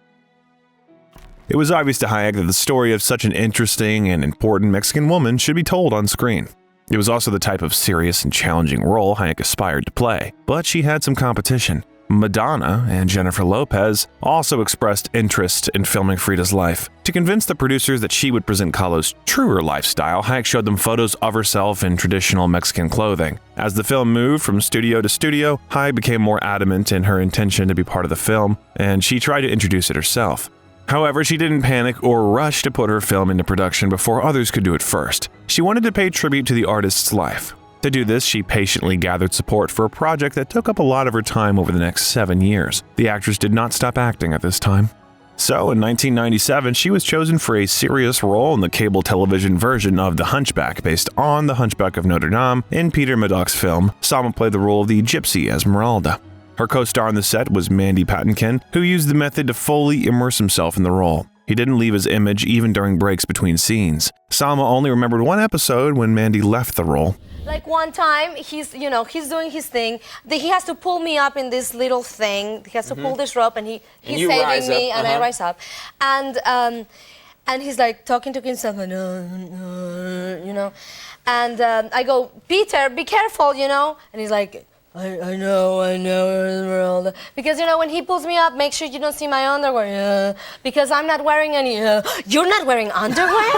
It was obvious to Hayek that the story of such an interesting and important Mexican woman should be told on screen. It was also the type of serious and challenging role Hayek aspired to play, but she had some competition. Madonna and Jennifer Lopez also expressed interest in filming Frida's life. To convince the producers that she would present Kahlo's truer lifestyle, Hayek showed them photos of herself in traditional Mexican clothing. As the film moved from studio to studio, Hayek became more adamant in her intention to be part of the film, and she tried to introduce it herself. However, she didn't panic or rush to put her film into production before others could do it first. She wanted to pay tribute to the artist's life. To do this, she patiently gathered support for a project that took up a lot of her time over the next 7 years. The actress did not stop acting at this time. So, in 1997, she was chosen for a serious role in the cable television version of The Hunchback, based on The Hunchback of Notre Dame. In Peter Murdoch's film, Salma played the role of the gypsy Esmeralda. Her co-star on the set was Mandy Patinkin, who used the method to fully immerse himself in the role. He didn't leave his image even during breaks between scenes. Salma only remembered one episode when Mandy left the role. Like one time, he's doing his thing. He has to pull me up in this little thing. He has to pull this rope, and he's saving me, and I rise up. And he's like talking to himself, and And I go, Peter, be careful, And he's like, I know, Esmeralda. Because, when he pulls me up, make sure you don't see my underwear. Because I'm not wearing any. You're not wearing underwear?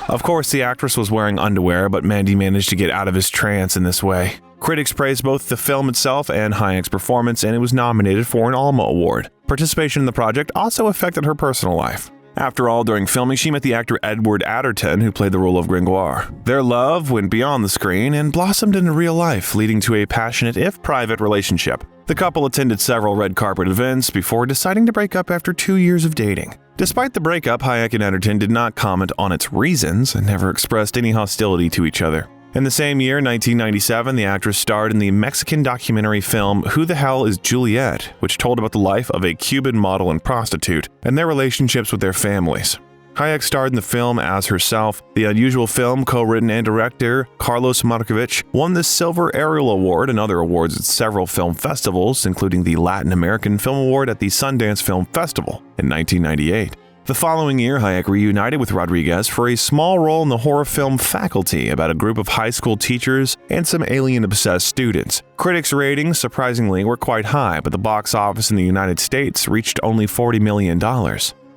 Of course, the actress was wearing underwear, but Mandy managed to get out of his trance in this way. Critics praised both the film itself and Hayek's performance, and it was nominated for an Alma Award. Participation in the project also affected her personal life. After all, during filming, she met the actor Edward Atherton, who played the role of Gringoire. Their love went beyond the screen and blossomed into real life, leading to a passionate, if private, relationship. The couple attended several red carpet events before deciding to break up after 2 years of dating. Despite the breakup, Hayek and Atherton did not comment on its reasons and never expressed any hostility to each other. In the same year, 1997, the actress starred in the Mexican documentary film Who the Hell is Juliet, which told about the life of a Cuban model and prostitute and their relationships with their families. Hayek starred in the film as herself. The unusual film, co-written and director Carlos Markovich, won the Silver Ariel Award and other awards at several film festivals, including the Latin American Film Award at the Sundance Film Festival in 1998. The following year, Hayek reunited with Rodriguez for a small role in the horror film Faculty about a group of high school teachers and some alien-obsessed students. Critics' ratings, surprisingly, were quite high, but the box office in the United States reached only $40 million.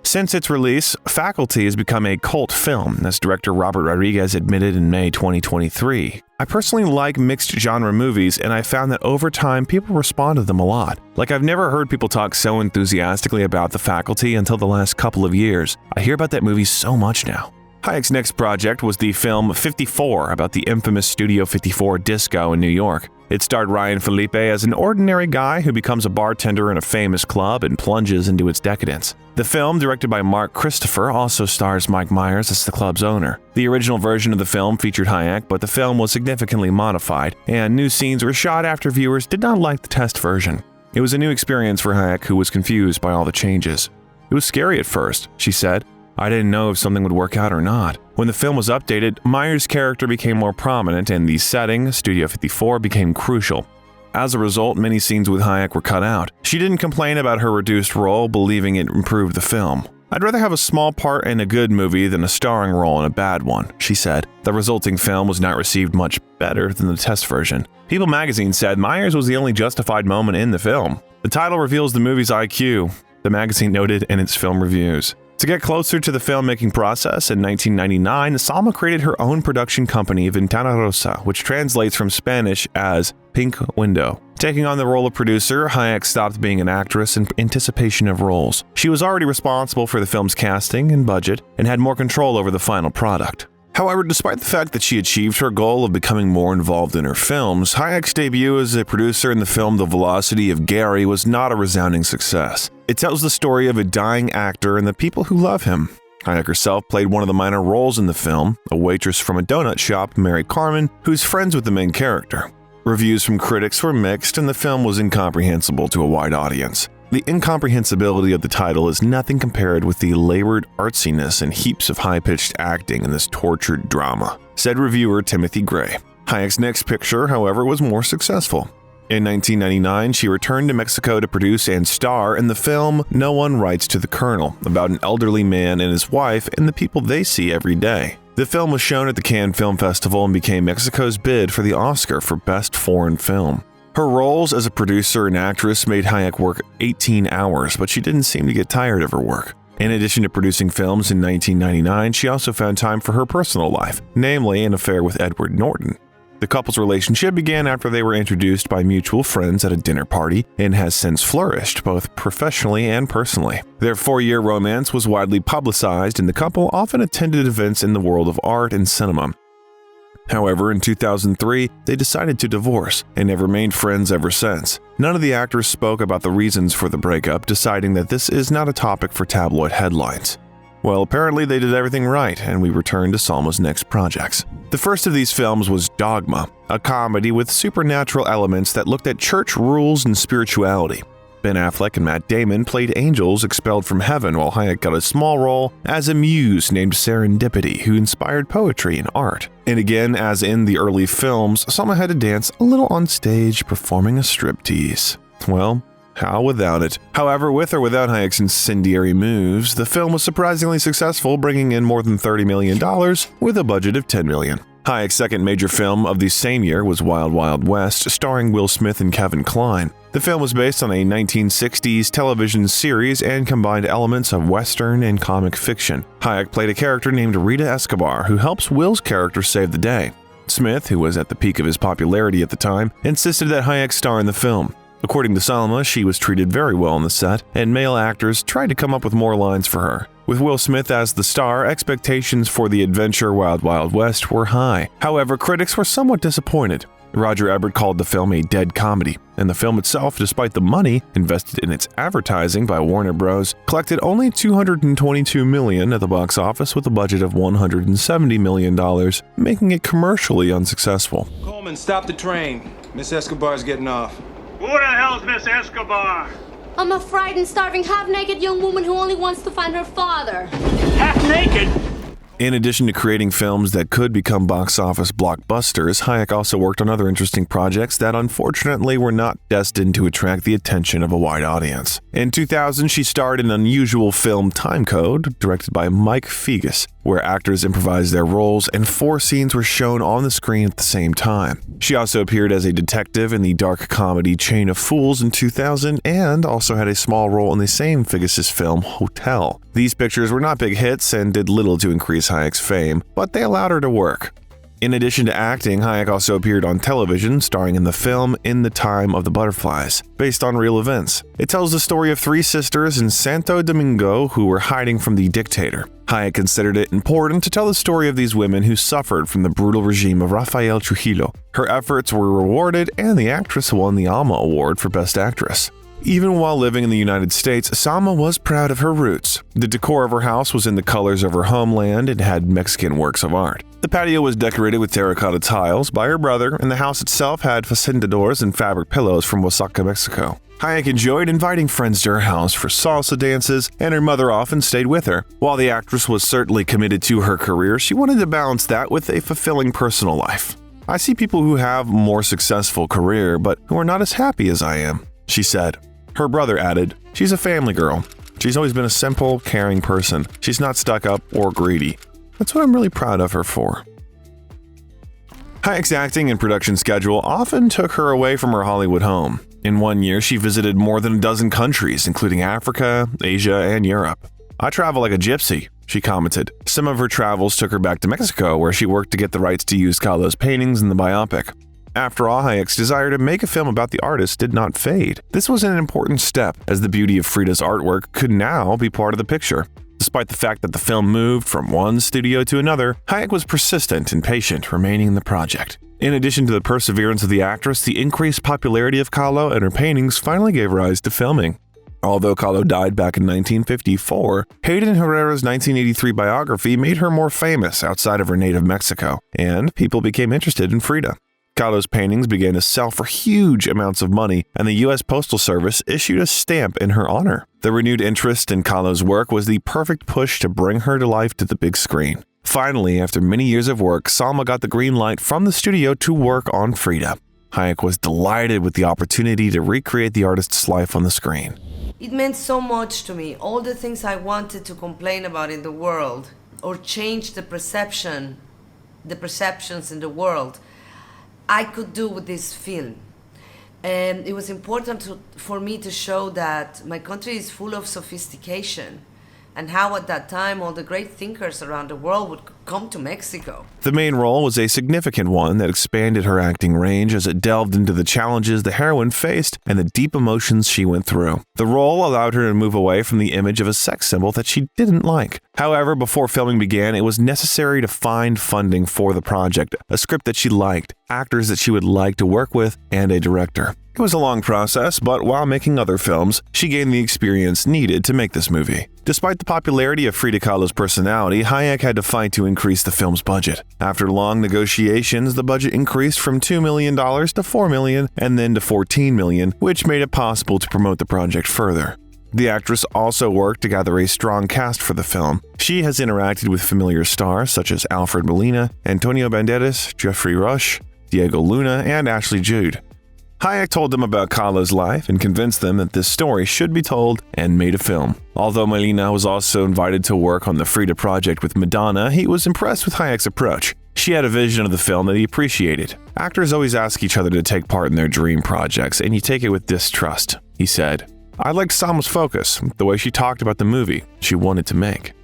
Since its release, Faculty has become a cult film, as director Robert Rodriguez admitted in May 2023. I personally like mixed genre movies, and I found that over time people respond to them a lot. Like, I've never heard people talk so enthusiastically about The Faculty until the last couple of years. I hear about that movie so much now. Hayek's next project was the film 54, about the infamous Studio 54 disco in New York. It starred Ryan Felipe as an ordinary guy who becomes a bartender in a famous club and plunges into its decadence. The film, directed by Mark Christopher, also stars Mike Myers as the club's owner. The original version of the film featured Hayek, but the film was significantly modified, and new scenes were shot after viewers did not like the test version. It was a new experience for Hayek, who was confused by all the changes. It was scary at first, she said. I didn't know if something would work out or not. When the film was updated, Myers' character became more prominent and the setting, Studio 54, became crucial. As a result, many scenes with Hayek were cut out. She didn't complain about her reduced role, believing it improved the film. I'd rather have a small part in a good movie than a starring role in a bad one, she said. The resulting film was not received much better than the test version. People magazine said Myers was the only justified moment in the film. The title reveals the movie's IQ, the magazine noted in its film reviews. To get closer to the filmmaking process, in 1999, Salma created her own production company, Ventana Rosa, which translates from Spanish as Pink Window. Taking on the role of producer, Hayek stopped being an actress in anticipation of roles. She was already responsible for the film's casting and budget and had more control over the final product. However, despite the fact that she achieved her goal of becoming more involved in her films, Hayek's debut as a producer in the film The Velocity of Gary was not a resounding success. It tells the story of a dying actor and the people who love him. Hayek herself played one of the minor roles in the film, a waitress from a donut shop, Mary Carmen, who's friends with the main character. Reviews from critics were mixed, and the film was incomprehensible to a wide audience. The incomprehensibility of the title is nothing compared with the labored artsiness and heaps of high-pitched acting in this tortured drama, said reviewer Timothy Gray. Hayek's next picture, however, was more successful. In 1999, she returned to Mexico to produce and star in the film No One Writes to the Colonel, about an elderly man and his wife and the people they see every day. The film was shown at the Cannes Film Festival and became Mexico's bid for the Oscar for Best Foreign Film. Her roles as a producer and actress made Hayek work 18 hours, but she didn't seem to get tired of her work. In addition to producing films in 1999, she also found time for her personal life, namely an affair with Edward Norton. The couple's relationship began after they were introduced by mutual friends at a dinner party and has since flourished both professionally and personally. Their 4-year romance was widely publicized, and the couple often attended events in the world of art and cinema. However, in 2003, they decided to divorce and have remained friends ever since. None of the actors spoke about the reasons for the breakup, deciding that this is not a topic for tabloid headlines. Well, apparently they did everything right, and we returned to Salma's next projects. The first of these films was Dogma, a comedy with supernatural elements that looked at church rules and spirituality. Ben Affleck and Matt Damon played angels expelled from heaven, while Hayek got a small role as a muse named Serendipity, who inspired poetry and art. And again, as in the early films, Salma had to dance a little on stage performing a striptease. Well, how without it? However, with or without Hayek's incendiary moves, the film was surprisingly successful, bringing in more than $30 million with a budget of $10 million. Hayek's second major film of the same year was Wild Wild West, starring Will Smith and Kevin Kline. The film was based on a 1960s television series and combined elements of Western and comic fiction. Hayek played a character named Rita Escobar, who helps Will's character save the day. Smith, who was at the peak of his popularity at the time, insisted that Hayek star in the film. According to Salma, she was treated very well on the set, and male actors tried to come up with more lines for her. With Will Smith as the star, expectations for the adventure Wild Wild West were high. However, critics were somewhat disappointed. Roger Ebert called the film a dead comedy, and the film itself, despite the money invested in its advertising by Warner Bros., collected only $222 million at the box office with a budget of $170 million, making it commercially unsuccessful. Coleman, stop the train. Miss Escobar's getting off. Who the hell's Miss Escobar? I'm a frightened, starving, half-naked young woman who only wants to find her father. Half naked? In addition to creating films that could become box office blockbusters, Hayek also worked on other interesting projects that unfortunately were not destined to attract the attention of a wide audience. In 2000, she starred in an unusual film Time Code, directed by Mike Figgis, where actors improvised their roles and 4 scenes were shown on the screen at the same time. She also appeared as a detective in the dark comedy Chain of Fools in 2000 and also had a small role in the same Figgis' film Hotel. These pictures were not big hits and did little to increase Hayek's fame, but they allowed her to work. In addition to acting, Hayek also appeared on television, starring in the film In the Time of the Butterflies, based on real events. It tells the story of 3 sisters in Santo Domingo who were hiding from the dictator. Hayek considered it important to tell the story of these women who suffered from the brutal regime of Rafael Trujillo. Her efforts were rewarded, and the actress won the Alma Award for Best Actress. Even while living in the United States, Salma was proud of her roots. The decor of her house was in the colors of her homeland and had Mexican works of art. The patio was decorated with terracotta tiles by her brother, and the house itself had facendadors and fabric pillows from Oaxaca, Mexico. Hayek enjoyed inviting friends to her house for salsa dances, and her mother often stayed with her. While the actress was certainly committed to her career, she wanted to balance that with a fulfilling personal life. "I see people who have a more successful career, but who are not as happy as I am," she said. Her brother added, "She's a family girl. She's always been a simple, caring person. She's not stuck up or greedy. That's what I'm really proud of her for." Hayek's acting and production schedule often took her away from her Hollywood home. In one year, she visited more than a dozen countries, including Africa, Asia, and Europe. "I travel like a gypsy," she commented. Some of her travels took her back to Mexico, where she worked to get the rights to use Kahlo's paintings in the biopic. After all, Hayek's desire to make a film about the artist did not fade. This was an important step, as the beauty of Frida's artwork could now be part of the picture. Despite the fact that the film moved from one studio to another, Hayek was persistent and patient, remaining in the project. In addition to the perseverance of the actress, the increased popularity of Kahlo and her paintings finally gave rise to filming. Although Kahlo died back in 1954, Hayden Herrera's 1983 biography made her more famous outside of her native Mexico, and people became interested in Frida. Kahlo's paintings began to sell for huge amounts of money, and the U.S. Postal Service issued a stamp in her honor. The renewed interest in Kahlo's work was the perfect push to bring her to life to the big screen. Finally, after many years of work, Salma got the green light from the studio to work on Frida. Hayek was delighted with the opportunity to recreate the artist's life on the screen. It meant so much to me. All the things I wanted to complain about in the world or change the perceptions in the world, I could do with this film. And it was important for me to show that my country is full of sophistication, and how at that time all the great thinkers around the world would come to Mexico. The main role was a significant one that expanded her acting range as it delved into the challenges the heroine faced and the deep emotions she went through. The role allowed her to move away from the image of a sex symbol that she didn't like. However, before filming began, it was necessary to find funding for the project, a script that she liked, actors that she would like to work with, and a director. It was a long process, but while making other films, she gained the experience needed to make this movie. Despite the popularity of Frida Kahlo's personality, Hayek had to fight to increase the film's budget. After long negotiations, the budget increased from $2 million to $4 million and then to $14 million, which made it possible to promote the project further. The actress also worked to gather a strong cast for the film. She has interacted with familiar stars such as Alfred Molina, Antonio Banderas, Geoffrey Rush, Diego Luna, and Ashley Judd. Hayek told them about Kahlo's life and convinced them that this story should be told and made a film. Although Molina was also invited to work on the Frida project with Madonna, he was impressed with Hayek's approach. She had a vision of the film that he appreciated. Actors always ask each other to take part in their dream projects, and you take it with distrust, he said. I liked Salma's focus, the way she talked about the movie she wanted to make.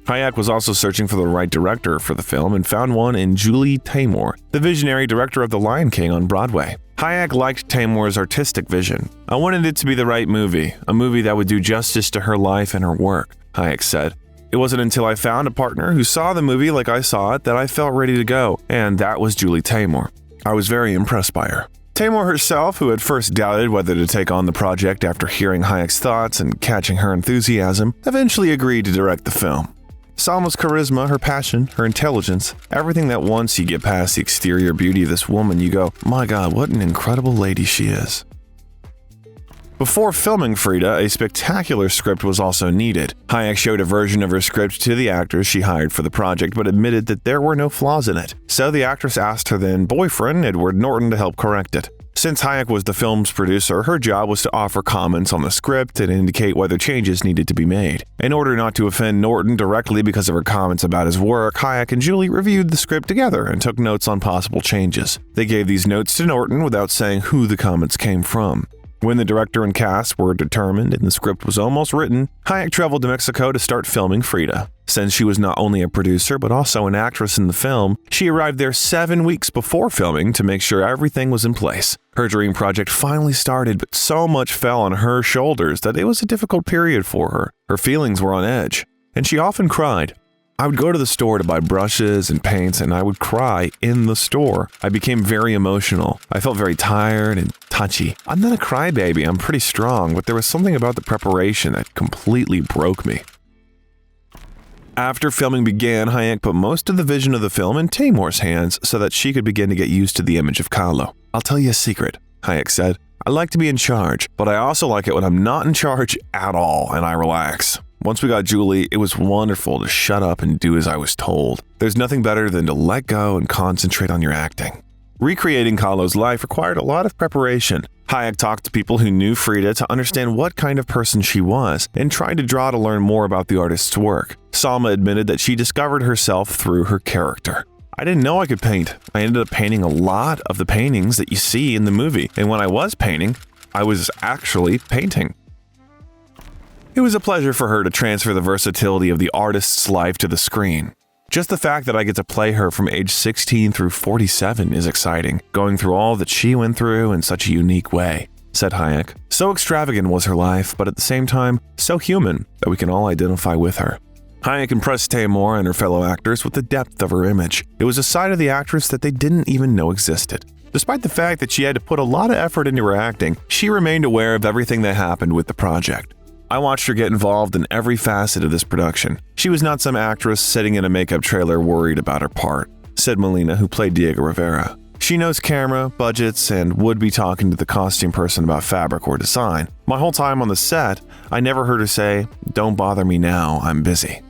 Hayek was also searching for the right director for the film and found one in Julie Taymor, the visionary director of The Lion King on Broadway. Hayek liked Taymor's artistic vision. I wanted it to be the right movie, a movie that would do justice to her life and her work, Hayek said. It wasn't until I found a partner who saw the movie like I saw it that I felt ready to go, and that was Julie Taymor. I was very impressed by her. Taymor herself, who had first doubted whether to take on the project after hearing Hayek's thoughts and catching her enthusiasm, eventually agreed to direct the film. Salma's charisma, her passion, her intelligence, everything that once you get past the exterior beauty of this woman, you go, my God, what an incredible lady she is. Before filming Frida, a spectacular script was also needed. Hayek showed a version of her script to the actors she hired for the project, but admitted that there were no flaws in it. So the actress asked her then boyfriend, Edward Norton, to help correct it. Since Hayek was the film's producer, her job was to offer comments on the script and indicate whether changes needed to be made. In order not to offend Norton directly because of her comments about his work, Hayek and Julie reviewed the script together and took notes on possible changes. They gave these notes to Norton without saying who the comments came from. When the director and cast were determined and the script was almost written, Hayek traveled to Mexico to start filming Frida. Since she was not only a producer but also an actress in the film, she arrived there 7 weeks before filming to make sure everything was in place. Her dream project finally started, but so much fell on her shoulders that it was a difficult period for her. Her feelings were on edge, and she often cried. I would go to the store to buy brushes and paints, and I would cry in the store. I became very emotional. I felt very tired and touchy. I'm not a crybaby, I'm pretty strong, but there was something about the preparation that completely broke me. After filming began, Hayek put most of the vision of the film in Taymor's hands so that she could begin to get used to the image of Kahlo. I'll tell you a secret, Hayek said. I like to be in charge, but I also like it when I'm not in charge at all and I relax. Once we got Julie, it was wonderful to shut up and do as I was told. There's nothing better than to let go and concentrate on your acting. Recreating Kahlo's life required a lot of preparation. Hayek talked to people who knew Frida to understand what kind of person she was and tried to draw to learn more about the artist's work. Salma admitted that she discovered herself through her character. I didn't know I could paint. I ended up painting a lot of the paintings that you see in the movie, and when I was painting, I was actually painting. It was a pleasure for her to transfer the versatility of the artist's life to the screen. Just the fact that I get to play her from age 16 through 47 is exciting, going through all that she went through in such a unique way, said Hayek. So extravagant was her life, but at the same time, so human that we can all identify with her. Hayek impressed Taymor and her fellow actors with the depth of her image. It was a side of the actress that they didn't even know existed. Despite the fact that she had to put a lot of effort into her acting, she remained aware of everything that happened with the project. I watched her get involved in every facet of this production. She was not some actress sitting in a makeup trailer worried about her part, said Molina, who played Diego Rivera. She knows camera, budgets, and would be talking to the costume person about fabric or design. My whole time on the set, I never heard her say, "Don't bother me now, I'm busy."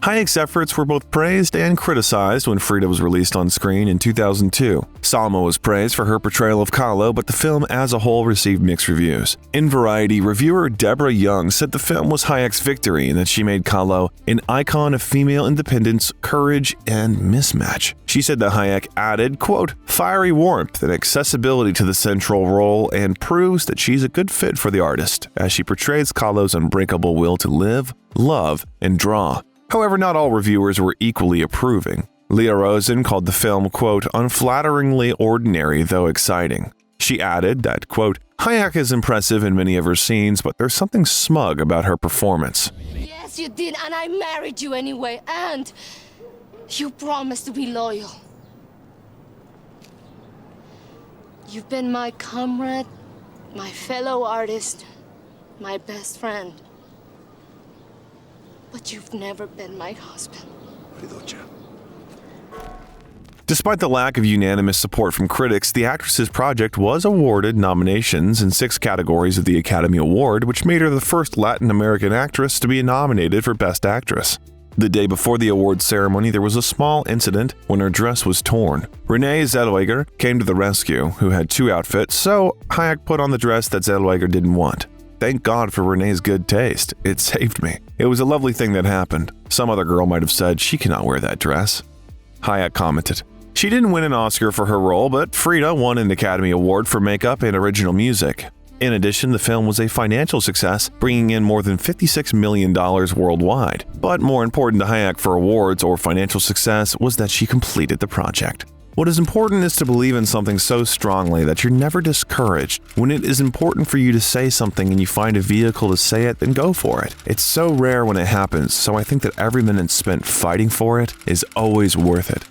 Hayek's efforts were both praised and criticized when Frida was released on screen in 2002. Salma was praised for her portrayal of Kahlo, but the film as a whole received mixed reviews. In Variety, reviewer Deborah Young said the film was Hayek's victory and that she made Kahlo an icon of female independence, courage, and mismatch. She said that Hayek added, quote, fiery warmth and accessibility to the central role and proves that she's a good fit for the artist, as she portrays Kahlo's unbreakable will to live, love, and draw. However, not all reviewers were equally approving. Leah Rosen called the film, quote, unflatteringly ordinary though exciting. She added that, quote, Hayek is impressive in many of her scenes, but there's something smug about her performance. Yes, you did, and I married you anyway, and you promised to be loyal. You've been my comrade, my fellow artist, my best friend. But you've never been my husband. Despite the lack of unanimous support from critics, the actress's project was awarded nominations in 6 categories of the Academy Award, which made her the first Latin American actress to be nominated for Best Actress. The day before the awards ceremony, there was a small incident when her dress was torn. Renee Zellweger came to the rescue, who had 2 outfits, so Hayek put on the dress that Zellweger didn't want. Thank God for Renee's good taste. It saved me. It was a lovely thing that happened. Some other girl might have said, she cannot wear that dress. Hayek commented. She didn't win an Oscar for her role, but Frida won an Academy Award for makeup and original music. In addition, the film was a financial success, bringing in more than $56 million worldwide. But more important to Hayek for awards or financial success was that she completed the project. What is important is to believe in something so strongly that you're never discouraged. When it is important for you to say something and you find a vehicle to say it, then go for it. It's so rare when it happens, so I think that every minute spent fighting for it is always worth it.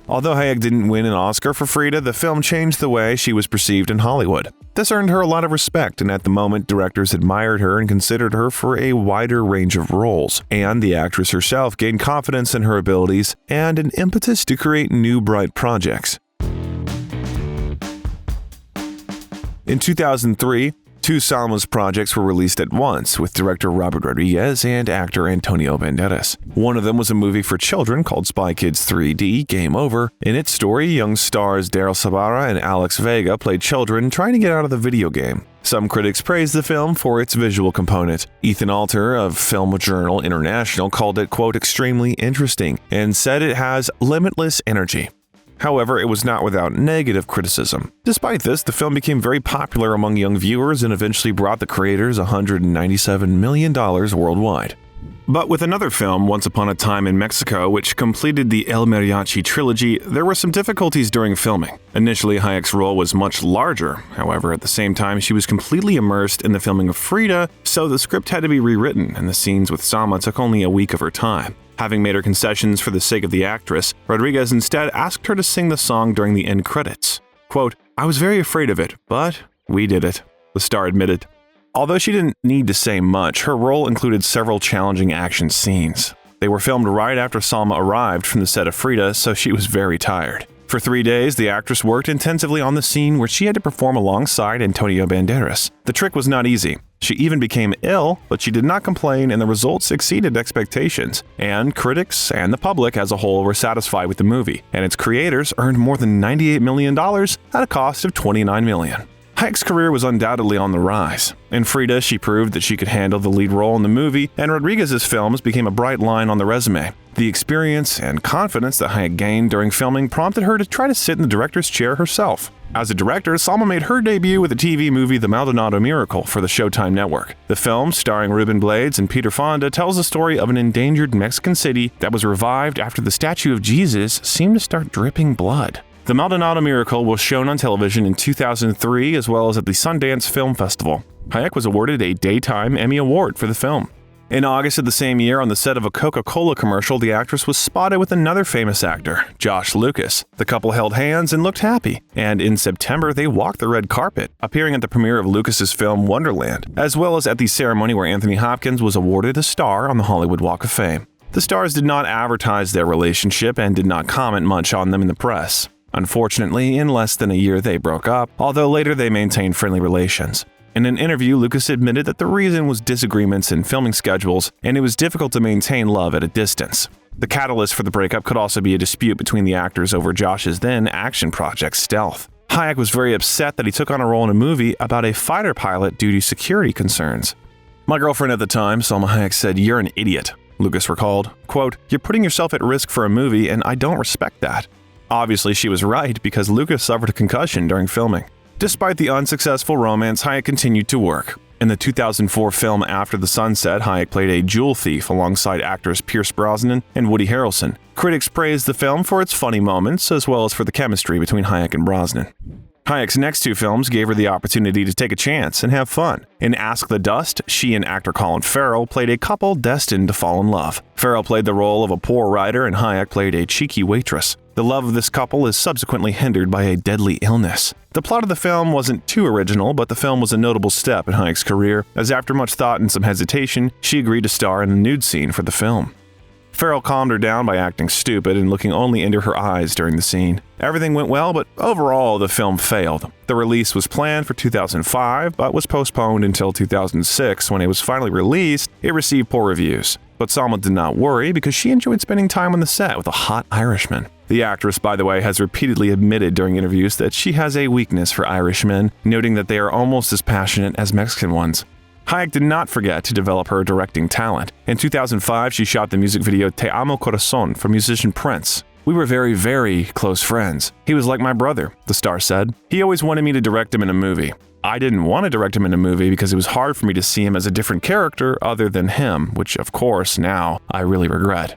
Although Hayek didn't win an Oscar for Frida, the film changed the way she was perceived in Hollywood. This earned her a lot of respect, and at the moment, directors admired her and considered her for a wider range of roles. And the actress herself gained confidence in her abilities and an impetus to create new bright projects. In 2003, 2 Salma's projects were released at once, with director Robert Rodriguez and actor Antonio Banderas. One of them was a movie for children called Spy Kids 3D Game Over. In its story, young stars Daryl Sabara and Alex Vega played children trying to get out of the video game. Some critics praised the film for its visual component. Ethan Alter of Film Journal International called it, quote, extremely interesting, and said it has limitless energy. However, it was not without negative criticism. Despite this, the film became very popular among young viewers and eventually brought the creators $197 million worldwide. But with another film, Once Upon a Time in Mexico, which completed the El Mariachi trilogy, there were some difficulties during filming. Initially, Hayek's role was much larger. However, at the same time, she was completely immersed in the filming of Frida, so the script had to be rewritten, and the scenes with Salma took only a week of her time. Having made her concessions for the sake of the actress, Rodriguez instead asked her to sing the song during the end credits. Quote, I was very afraid of it, but we did it, the star admitted. Although she didn't need to say much, her role included several challenging action scenes. They were filmed right after Salma arrived from the set of Frida, so she was very tired. For 3 days, the actress worked intensively on the scene where she had to perform alongside Antonio Banderas. The trick was not easy. She even became ill, but she did not complain, and the results exceeded expectations. And critics and the public as a whole were satisfied with the movie, and its creators earned more than $98 million at a cost of $29 million. Hayek's career was undoubtedly on the rise. In Frida, she proved that she could handle the lead role in the movie, and Rodriguez's films became a bright line on the resume. The experience and confidence that Hayek gained during filming prompted her to try to sit in the director's chair herself. As a director, Salma made her debut with the TV movie The Maldonado Miracle for the Showtime network. The film, starring Ruben Blades and Peter Fonda, tells the story of an endangered Mexican city that was revived after the statue of Jesus seemed to start dripping blood. The Maldonado Miracle was shown on television in 2003 as well as at the Sundance Film Festival. Hayek was awarded a Daytime Emmy Award for the film. In August of the same year, on the set of a Coca-Cola commercial, the actress was spotted with another famous actor, Josh Lucas. The couple held hands and looked happy, and in September, they walked the red carpet, appearing at the premiere of Lucas's film Wonderland, as well as at the ceremony where Anthony Hopkins was awarded a star on the Hollywood Walk of Fame. The stars did not advertise their relationship and did not comment much on them in the press. Unfortunately, in less than a year, they broke up, although later they maintained friendly relations. In an interview, Lucas admitted that the reason was disagreements in filming schedules, and it was difficult to maintain love at a distance. The catalyst for the breakup could also be a dispute between the actors over Josh's then action project, Stealth. Hayek was very upset that he took on a role in a movie about a fighter pilot due to security concerns. My girlfriend at the time, Salma Hayek, said, "You're an idiot," Lucas recalled. Quote, "You're putting yourself at risk for a movie, and I don't respect that." Obviously, she was right because Lucas suffered a concussion during filming. Despite the unsuccessful romance, Hayek continued to work. In the 2004 film After the Sunset, Hayek played a jewel thief alongside actors Pierce Brosnan and Woody Harrelson. Critics praised the film for its funny moments, as well as for the chemistry between Hayek and Brosnan. Hayek's next two films gave her the opportunity to take a chance and have fun. In Ask the Dust, she and actor Colin Farrell played a couple destined to fall in love. Farrell played the role of a poor writer and Hayek played a cheeky waitress. The love of this couple is subsequently hindered by a deadly illness. The plot of the film wasn't too original, but the film was a notable step in Hayek's career, as after much thought and some hesitation, she agreed to star in a nude scene for the film. Farrell calmed her down by acting stupid and looking only into her eyes during the scene. Everything went well, but overall the film failed. The release was planned for 2005, but was postponed until 2006. When it was finally released, it received poor reviews. But Salma did not worry because she enjoyed spending time on the set with a hot Irishman. The actress, by the way, has repeatedly admitted during interviews that she has a weakness for Irishmen, noting that they are almost as passionate as Mexican ones. Hayek did not forget to develop her directing talent. In 2005, she shot the music video Te Amo Corazon for musician Prince. "We were very, very close friends. He was like my brother," the star said. "He always wanted me to direct him in a movie. I didn't want to direct him in a movie because it was hard for me to see him as a different character other than him, which of course now I really regret."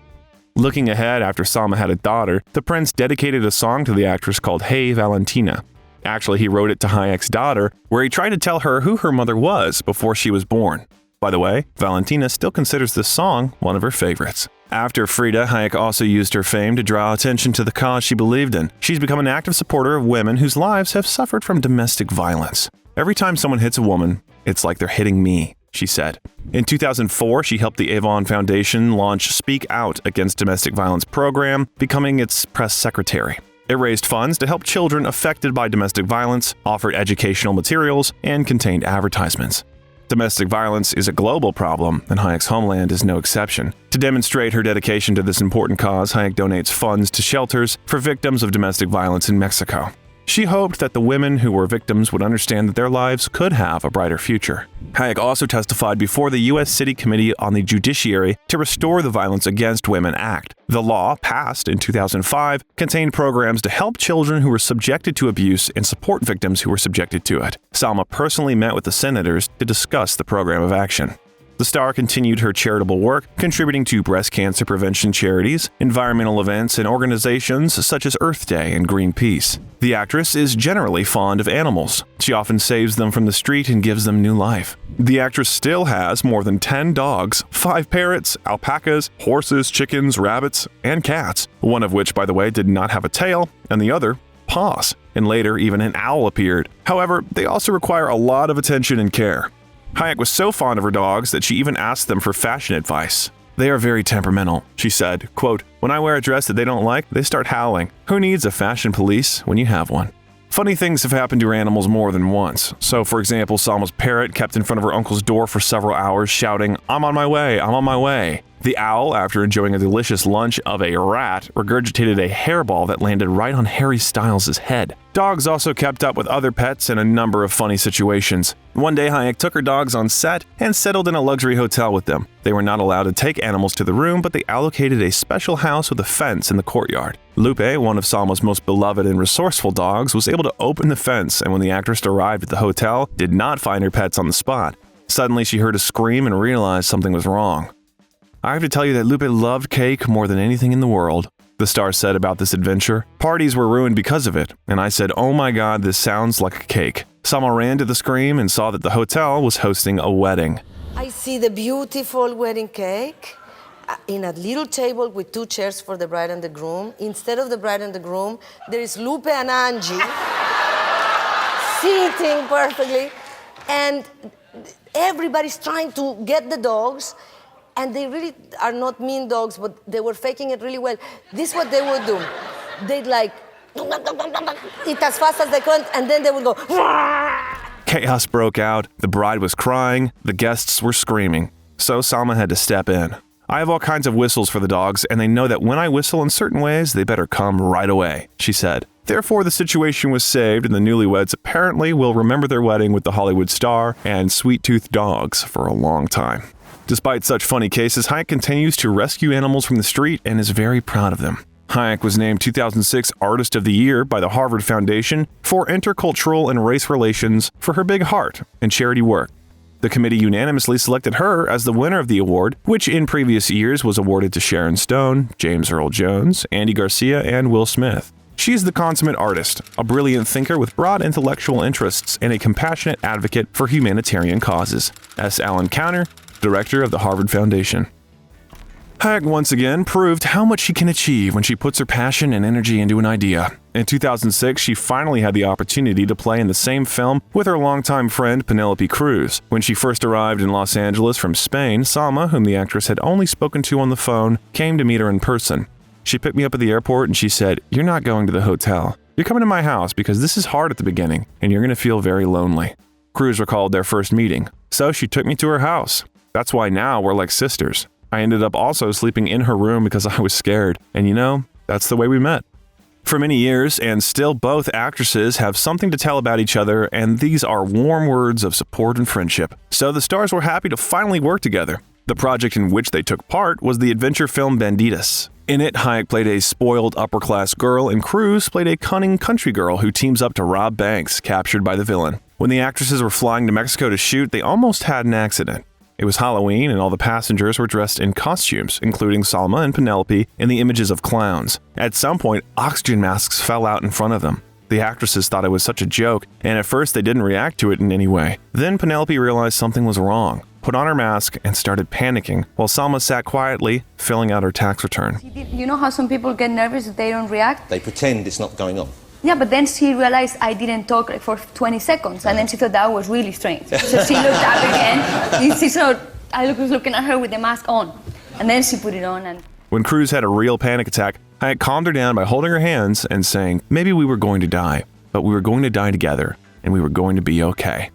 Looking ahead, after Salma had a daughter, the prince dedicated a song to the actress called Hey Valentina. Actually, he wrote it to Hayek's daughter, where he tried to tell her who her mother was before she was born. By the way, Valentina still considers this song one of her favorites. After Frida, Hayek also used her fame to draw attention to the cause she believed in. She's become an active supporter of women whose lives have suffered from domestic violence. "Every time someone hits a woman, it's like they're hitting me," she said. In 2004, she helped the Avon Foundation launch Speak Out Against Domestic Violence program, becoming its press secretary. It raised funds to help children affected by domestic violence, offered educational materials, and contained advertisements. Domestic violence is a global problem, and Hayek's homeland is no exception. To demonstrate her dedication to this important cause, Hayek donates funds to shelters for victims of domestic violence in Mexico. She hoped that the women who were victims would understand that their lives could have a brighter future. Hayek also testified before the U.S. City Committee on the Judiciary to Restore the Violence Against Women Act. The law, passed in 2005, contained programs to help children who were subjected to abuse and support victims who were subjected to it. Salma personally met with the senators to discuss the program of action. The star continued her charitable work, contributing to breast cancer prevention charities, environmental events, and organizations such as Earth Day and Greenpeace. The actress is generally fond of animals. She often saves them from the street and gives them new life. The actress still has more than 10 dogs, 5 parrots, alpacas, horses, chickens, rabbits, and cats, one of which, by the way, did not have a tail, and the other, paws. And later, even an owl appeared. However, they also require a lot of attention and care. Hayek was so fond of her dogs that she even asked them for fashion advice. "They are very temperamental," she said. Quote, "When I wear a dress that they don't like, they start howling. Who needs a fashion police when you have one?" Funny things have happened to her animals more than once. So, for example, Salma's parrot kept in front of her uncle's door for several hours shouting, "I'm on my way, I'm on my way." The owl, after enjoying a delicious lunch of a rat, regurgitated a hairball that landed right on Harry Styles' head. Dogs also kept up with other pets in a number of funny situations. One day, Hayek took her dogs on set and settled in a luxury hotel with them. They were not allowed to take animals to the room, but they allocated a special house with a fence in the courtyard. Lupe, one of Salma's most beloved and resourceful dogs, was able to open the fence, and when the actress arrived at the hotel, did not find her pets on the spot. Suddenly, she heard a scream and realized something was wrong. "I have to tell you that Lupe loved cake more than anything in the world," the star said about this adventure. "Parties were ruined because of it, and I said, 'Oh my God, this sounds like a cake.'" Salma ran to the scream and saw that the hotel was hosting a wedding. I see the beautiful wedding cake in a little table with 2 chairs for the bride and the groom. Instead of the bride and the groom, there is Lupe and Angie sitting perfectly, and everybody's trying to get the dogs. And they really are not mean dogs, but they were faking it really well. This is what they would do. They'd like eat as fast as they could, and then they would go. Chaos broke out. The bride was crying. The guests were screaming. So Salma had to step in. "I have all kinds of whistles for the dogs, and they know that when I whistle in certain ways, they better come right away," she said. Therefore, the situation was saved, and the newlyweds apparently will remember their wedding with the Hollywood star and sweet-toothed dogs for a long time. Despite such funny cases, Hayek continues to rescue animals from the street and is very proud of them. Hayek was named 2006 Artist of the Year by the Harvard Foundation for intercultural and race relations for her big heart and charity work. The committee unanimously selected her as the winner of the award, which in previous years was awarded to Sharon Stone, James Earl Jones, Andy Garcia, and Will Smith. She is the consummate artist, a brilliant thinker with broad intellectual interests, and a compassionate advocate for humanitarian causes. S. Alan Counter, director of the Harvard Foundation. Hayek once again proved how much she can achieve when she puts her passion and energy into an idea. In 2006, she finally had the opportunity to play in the same film with her longtime friend Penelope Cruz. When she first arrived in Los Angeles from Spain, Salma, whom the actress had only spoken to on the phone, came to meet her in person. She picked me up at the airport and she said, "You're not going to the hotel. You're coming to my house because this is hard at the beginning and you're going to feel very lonely." Cruz recalled their first meeting, so she took me to her house. That's why now we're like sisters. I ended up also sleeping in her room because I was scared, and that's the way we met. For many years, and still both actresses have something to tell about each other, and these are warm words of support and friendship. So the stars were happy to finally work together. The project in which they took part was the adventure film Bandit. In it, Hayek played a spoiled upper-class girl, and Cruz played a cunning country girl who teams up to rob banks captured by the villain. When the actresses were flying to Mexico to shoot, they almost had an accident. It was Halloween, and all the passengers were dressed in costumes, including Salma and Penelope in the images of clowns. At some point, oxygen masks fell out in front of them. The actresses thought it was such a joke, and at first they didn't react to it in any way. Then Penelope realized something was wrong, put on her mask, and started panicking, while Salma sat quietly, filling out her tax return. You know how some people get nervous if they don't react? They pretend it's not going on. Yeah, but then she realized I didn't talk for 20 seconds, and then she thought that was really strange. So she looked up again, she saw I was looking at her with the mask on, and then she put it on. And when Cruz had a real panic attack, I calmed her down by holding her hands and saying, maybe we were going to die, but we were going to die together, and we were going to be okay.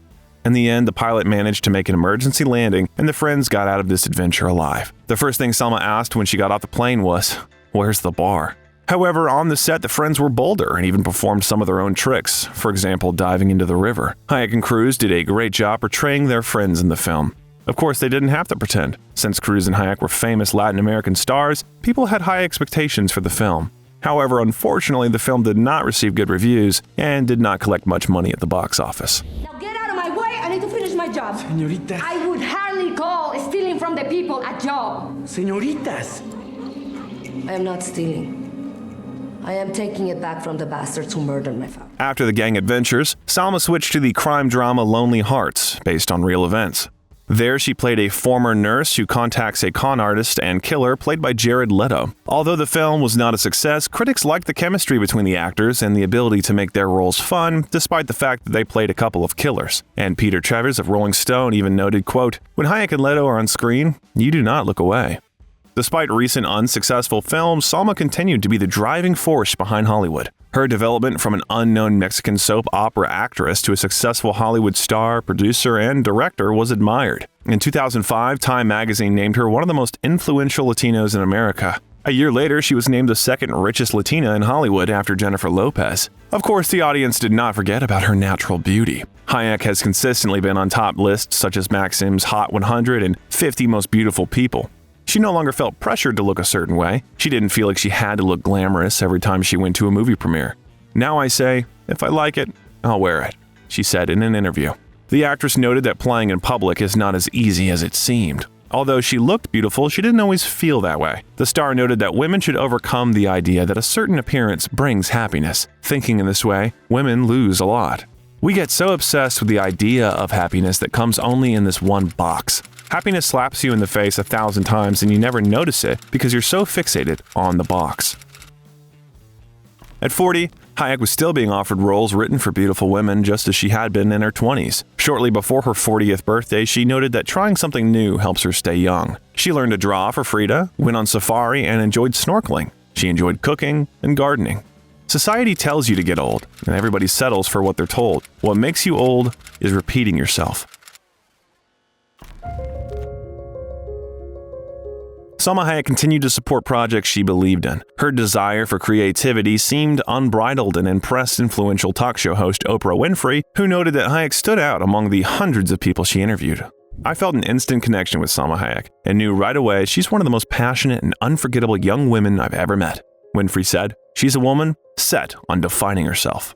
In the end, the pilot managed to make an emergency landing, and the friends got out of this adventure alive. The first thing Salma asked when she got off the plane was, "Where's the bar?" However, on the set, the friends were bolder and even performed some of their own tricks, for example, diving into the river. Hayek and Cruz did a great job portraying their friends in the film. Of course, they didn't have to pretend. Since Cruz and Hayek were famous Latin American stars, people had high expectations for the film. However, unfortunately, the film did not receive good reviews and did not collect much money at the box office. Now get out of my way, I need to finish my job. Señoritas. I would hardly call stealing from the people a job. Señoritas. I am not stealing. I am taking it back from the bastards who murdered my father. After the gang adventures, Salma switched to the crime drama Lonely Hearts, based on real events. There, she played a former nurse who contacts a con artist and killer played by Jared Leto. Although the film was not a success, critics liked the chemistry between the actors and the ability to make their roles fun, despite the fact that they played a couple of killers. And Peter Travers of Rolling Stone even noted, quote, "When Hayek and Leto are on screen, you do not look away." Despite recent unsuccessful films, Salma continued to be the driving force behind Hollywood. Her development from an unknown Mexican soap opera actress to a successful Hollywood star, producer, and director was admired. In 2005, Time magazine named her one of the most influential Latinos in America. A year later, she was named the second richest Latina in Hollywood after Jennifer Lopez. Of course, the audience did not forget about her natural beauty. Hayek has consistently been on top lists such as Maxim's Hot 100 and 50 Most Beautiful People. She no longer felt pressured to look a certain way. She didn't feel like she had to look glamorous every time she went to a movie premiere. "Now I say, if I like it, I'll wear it," she said in an interview. The actress noted that playing in public is not as easy as it seemed. Although she looked beautiful, she didn't always feel that way. The star noted that women should overcome the idea that a certain appearance brings happiness. Thinking in this way, women lose a lot. We get so obsessed with the idea of happiness that comes only in this one box. Happiness slaps you in the face 1,000 times and you never notice it because you're so fixated on the box. At 40, Hayek was still being offered roles written for beautiful women just as she had been in her 20s. Shortly before her 40th birthday, she noted that trying something new helps her stay young. She learned to draw for Frida, went on safari, and enjoyed snorkeling. She enjoyed cooking and gardening. Society tells you to get old, and everybody settles for what they're told. What makes you old is repeating yourself. Salma Hayek continued to support projects she believed in. Her desire for creativity seemed unbridled and impressed influential talk show host Oprah Winfrey, who noted that Hayek stood out among the hundreds of people she interviewed. "I felt an instant connection with Salma Hayek and knew right away she's one of the most passionate and unforgettable young women I've ever met," Winfrey said. "She's a woman set on defining herself."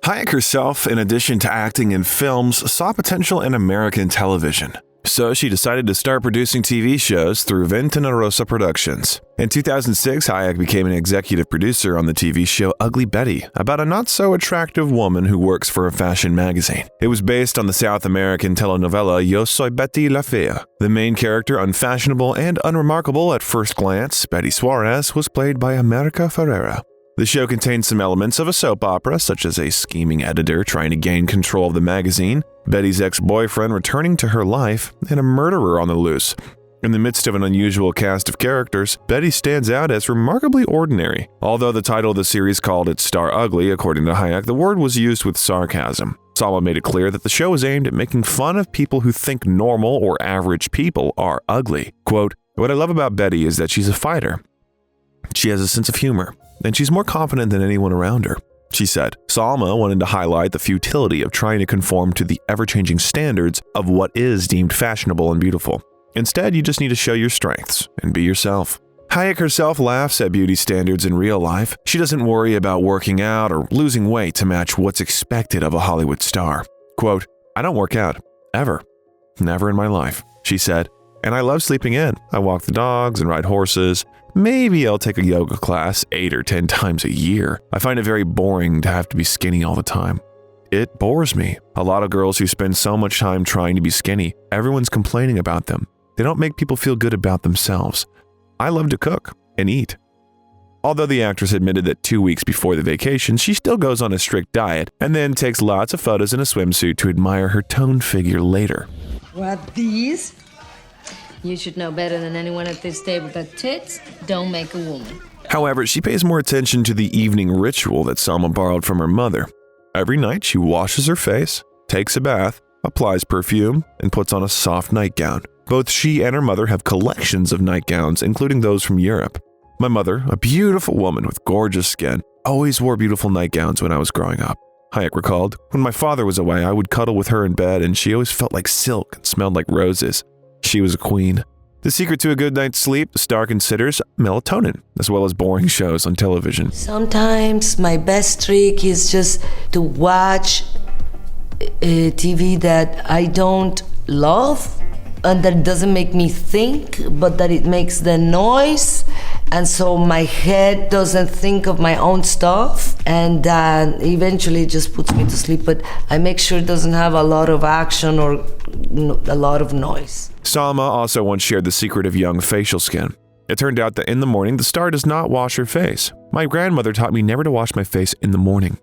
Hayek herself, in addition to acting in films, saw potential in American television. So she decided to start producing TV shows through Ventana Rosa Productions. In 2006, Hayek became an executive producer on the TV show Ugly Betty, about a not-so-attractive woman who works for a fashion magazine. It was based on the South American telenovela Yo Soy Betty la Fea. The main character, unfashionable and unremarkable at first glance, Betty Suarez, was played by America Ferrera. The show contained some elements of a soap opera, such as a scheming editor trying to gain control of the magazine, Betty's ex-boyfriend returning to her life, and a murderer on the loose. In the midst of an unusual cast of characters, Betty stands out as remarkably ordinary. Although the title of the series called its star ugly, according to Hayek, the word was used with sarcasm. Salma made it clear that the show is aimed at making fun of people who think normal or average people are ugly. Quote, "What I love about Betty is that she's a fighter. She has a sense of humor, and she's more confident than anyone around her," she said. Salma wanted to highlight the futility of trying to conform to the ever-changing standards of what is deemed fashionable and beautiful. Instead, you just need to show your strengths and be yourself. Hayek herself laughs at beauty standards in real life. She doesn't worry about working out or losing weight to match what's expected of a Hollywood star. Quote, "I don't work out. Ever. Never in my life," she said. "And I love sleeping in. I walk the dogs and ride horses. Maybe I'll take a yoga class 8 or 10 times a year. I find it very boring to have to be skinny all the time. It bores me. A lot of girls who spend so much time trying to be skinny, everyone's complaining about them. They don't make people feel good about themselves. I love to cook and eat." Although the actress admitted that 2 weeks before the vacation, she still goes on a strict diet and then takes lots of photos in a swimsuit to admire her toned figure later. What, these? You should know better than anyone at this table that tits don't make a woman. However, she pays more attention to the evening ritual that Salma borrowed from her mother. Every night, she washes her face, takes a bath, applies perfume, and puts on a soft nightgown. Both she and her mother have collections of nightgowns, including those from Europe. My mother, a beautiful woman with gorgeous skin, always wore beautiful nightgowns when I was growing up. Hayek recalled, "When my father was away, I would cuddle with her in bed, and she always felt like silk and smelled like roses. She was a queen." The secret to a good night's sleep, the star considers melatonin, as well as boring shows on television. Sometimes my best trick is just to watch TV that I don't love and that doesn't make me think, but that it makes the noise, and so my head doesn't think of my own stuff, and eventually it just puts me to sleep. But I make sure it doesn't have a lot of action or a lot of noise. Salma also once shared the secret of young facial skin. It turned out that in the morning, the star does not wash her face. "My grandmother taught me never to wash my face in the morning.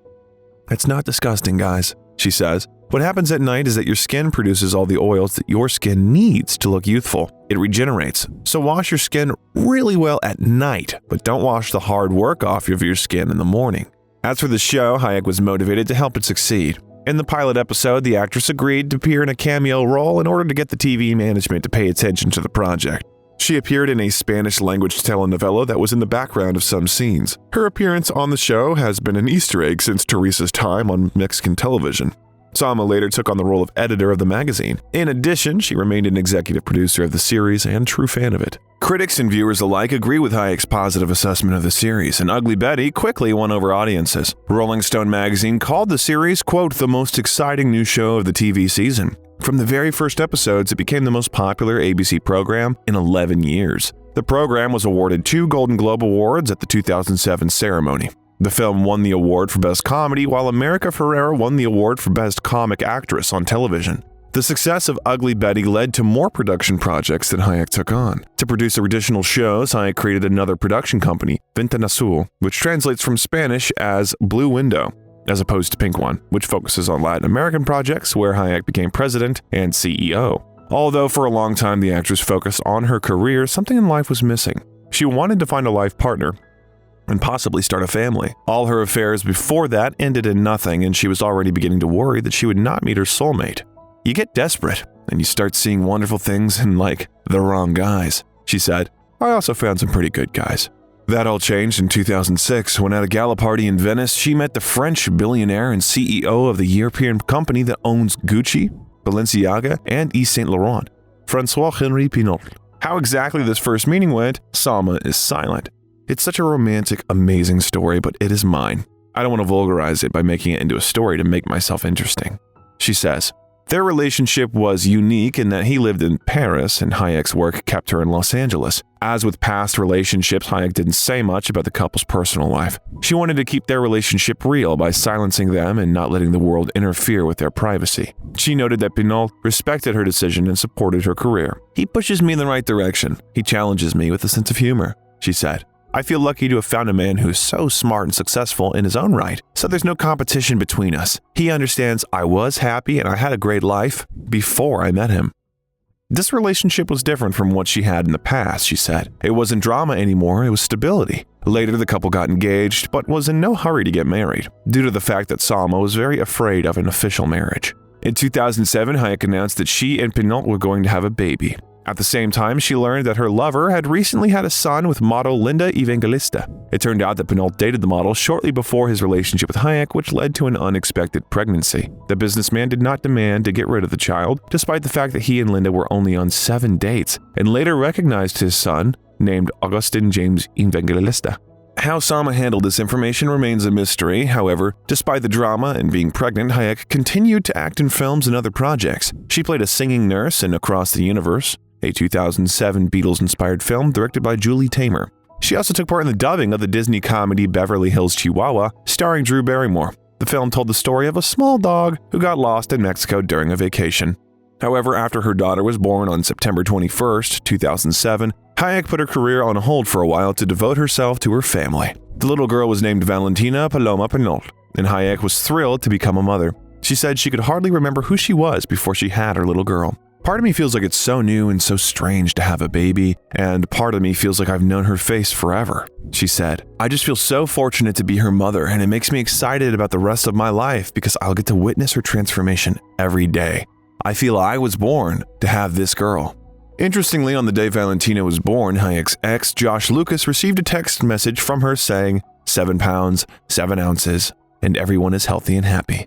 It's not disgusting, guys," she says. "What happens at night is that your skin produces all the oils that your skin needs to look youthful. It regenerates. So wash your skin really well at night, but don't wash the hard work off of your skin in the morning." As for the show, Hayek was motivated to help it succeed. In the pilot episode, the actress agreed to appear in a cameo role in order to get the TV management to pay attention to the project. She appeared in a Spanish-language telenovela that was in the background of some scenes. Her appearance on the show has been an Easter egg since Teresa's time on Mexican television. Salma later took on the role of editor of the magazine. In addition, she remained an executive producer of the series and true fan of it. Critics and viewers alike agree with Hayek's positive assessment of the series, and Ugly Betty quickly won over audiences. Rolling Stone magazine called the series, quote, "the most exciting new show of the TV season." From the very first episodes, it became the most popular ABC program in 11 years. The program was awarded 2 Golden Globe Awards at the 2007 ceremony. The film won the award for Best Comedy, while America Ferrera won the award for Best Comic Actress on television. The success of Ugly Betty led to more production projects that Hayek took on. To produce additional shows, Hayek created another production company, Ventana Azul, which translates from Spanish as Blue Window, as opposed to Pink One, which focuses on Latin American projects where Hayek became president and CEO. Although for a long time the actress focused on her career, something in life was missing. She wanted to find a life partner and possibly start a family. All her affairs before that ended in nothing, and she was already beginning to worry that she would not meet her soulmate. "You get desperate, and you start seeing wonderful things in, the wrong guys," she said. "I also found some pretty good guys." That all changed in 2006 when at a gala party in Venice, she met the French billionaire and CEO of the European company that owns Gucci, Balenciaga, and Yves Saint Laurent, François-Henri. How exactly this first meeting went, Salma is silent. "It's such a romantic, amazing story, but it is mine. I don't want to vulgarize it by making it into a story to make myself interesting. She says, their relationship was unique in that he lived in Paris and Hayek's work kept her in Los Angeles. As with past relationships, Hayek didn't say much about the couple's personal life. She wanted to keep their relationship real by silencing them and not letting the world interfere with their privacy. She noted that Pinault respected her decision and supported her career. He pushes me in the right direction. He challenges me with a sense of humor, she said. I feel lucky to have found a man who's so smart and successful in his own right, so there's no competition between us. He understands I was happy and I had a great life before I met him. This relationship was different from what she had in the past, she said. It wasn't drama anymore, it was stability. Later, the couple got engaged, but was in no hurry to get married, due to the fact that Salma was very afraid of an official marriage. In 2007, Hayek announced that she and Pinault were going to have a baby. At the same time, she learned that her lover had recently had a son with model Linda Evangelista. It turned out that Pinault dated the model shortly before his relationship with Hayek, which led to an unexpected pregnancy. The businessman did not demand to get rid of the child, despite the fact that he and Linda were only on 7 dates, and later recognized his son, named Augustin James Evangelista. How Salma handled this information remains a mystery. However, despite the drama and being pregnant, Hayek continued to act in films and other projects. She played a singing nurse in Across the Universe, a 2007 Beatles-inspired film directed by Julie Taymor. She also took part in the dubbing of the Disney comedy Beverly Hills Chihuahua, starring Drew Barrymore. The film told the story of a small dog who got lost in Mexico during a vacation. However, after her daughter was born on September 21, 2007, Hayek put her career on hold for a while to devote herself to her family. The little girl was named Valentina Paloma Pinault, and Hayek was thrilled to become a mother. She said she could hardly remember who she was before she had her little girl. Part of me feels like it's so new and so strange to have a baby, and part of me feels like I've known her face forever, she said. I just feel so fortunate to be her mother, and it makes me excited about the rest of my life because I'll get to witness her transformation every day. I feel I was born to have this girl. Interestingly, on the day Valentina was born, Hayek's ex, Josh Lucas, received a text message from her saying, 7 pounds, 7 ounces, and everyone is healthy and happy.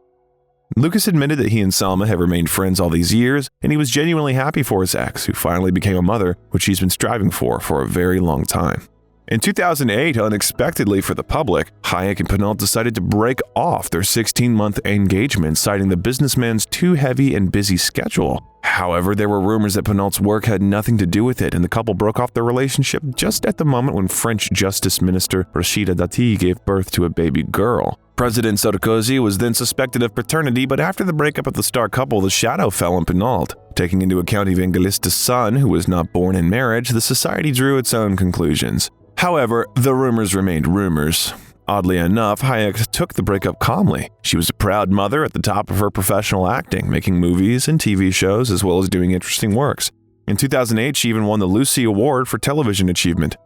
Lucas admitted that he and Salma have remained friends all these years, and he was genuinely happy for his ex, who finally became a mother, which he's been striving for a very long time. In 2008, unexpectedly for the public, Hayek and Pinault decided to break off their 16-month engagement, citing the businessman's too heavy and busy schedule. However, there were rumors that Pinault's work had nothing to do with it, and the couple broke off their relationship just at the moment when French Justice Minister Rachida Dati gave birth to a baby girl. President Sarkozy was then suspected of paternity, but after the breakup of the star couple, the shadow fell on Pinault. Taking into account Evangelista's son, who was not born in marriage, the society drew its own conclusions. However, the rumors remained rumors. Oddly enough, Hayek took the breakup calmly. She was a proud mother at the top of her professional acting, making movies and TV shows as well as doing interesting works. In 2008, she even won the Lucy Award for television achievement.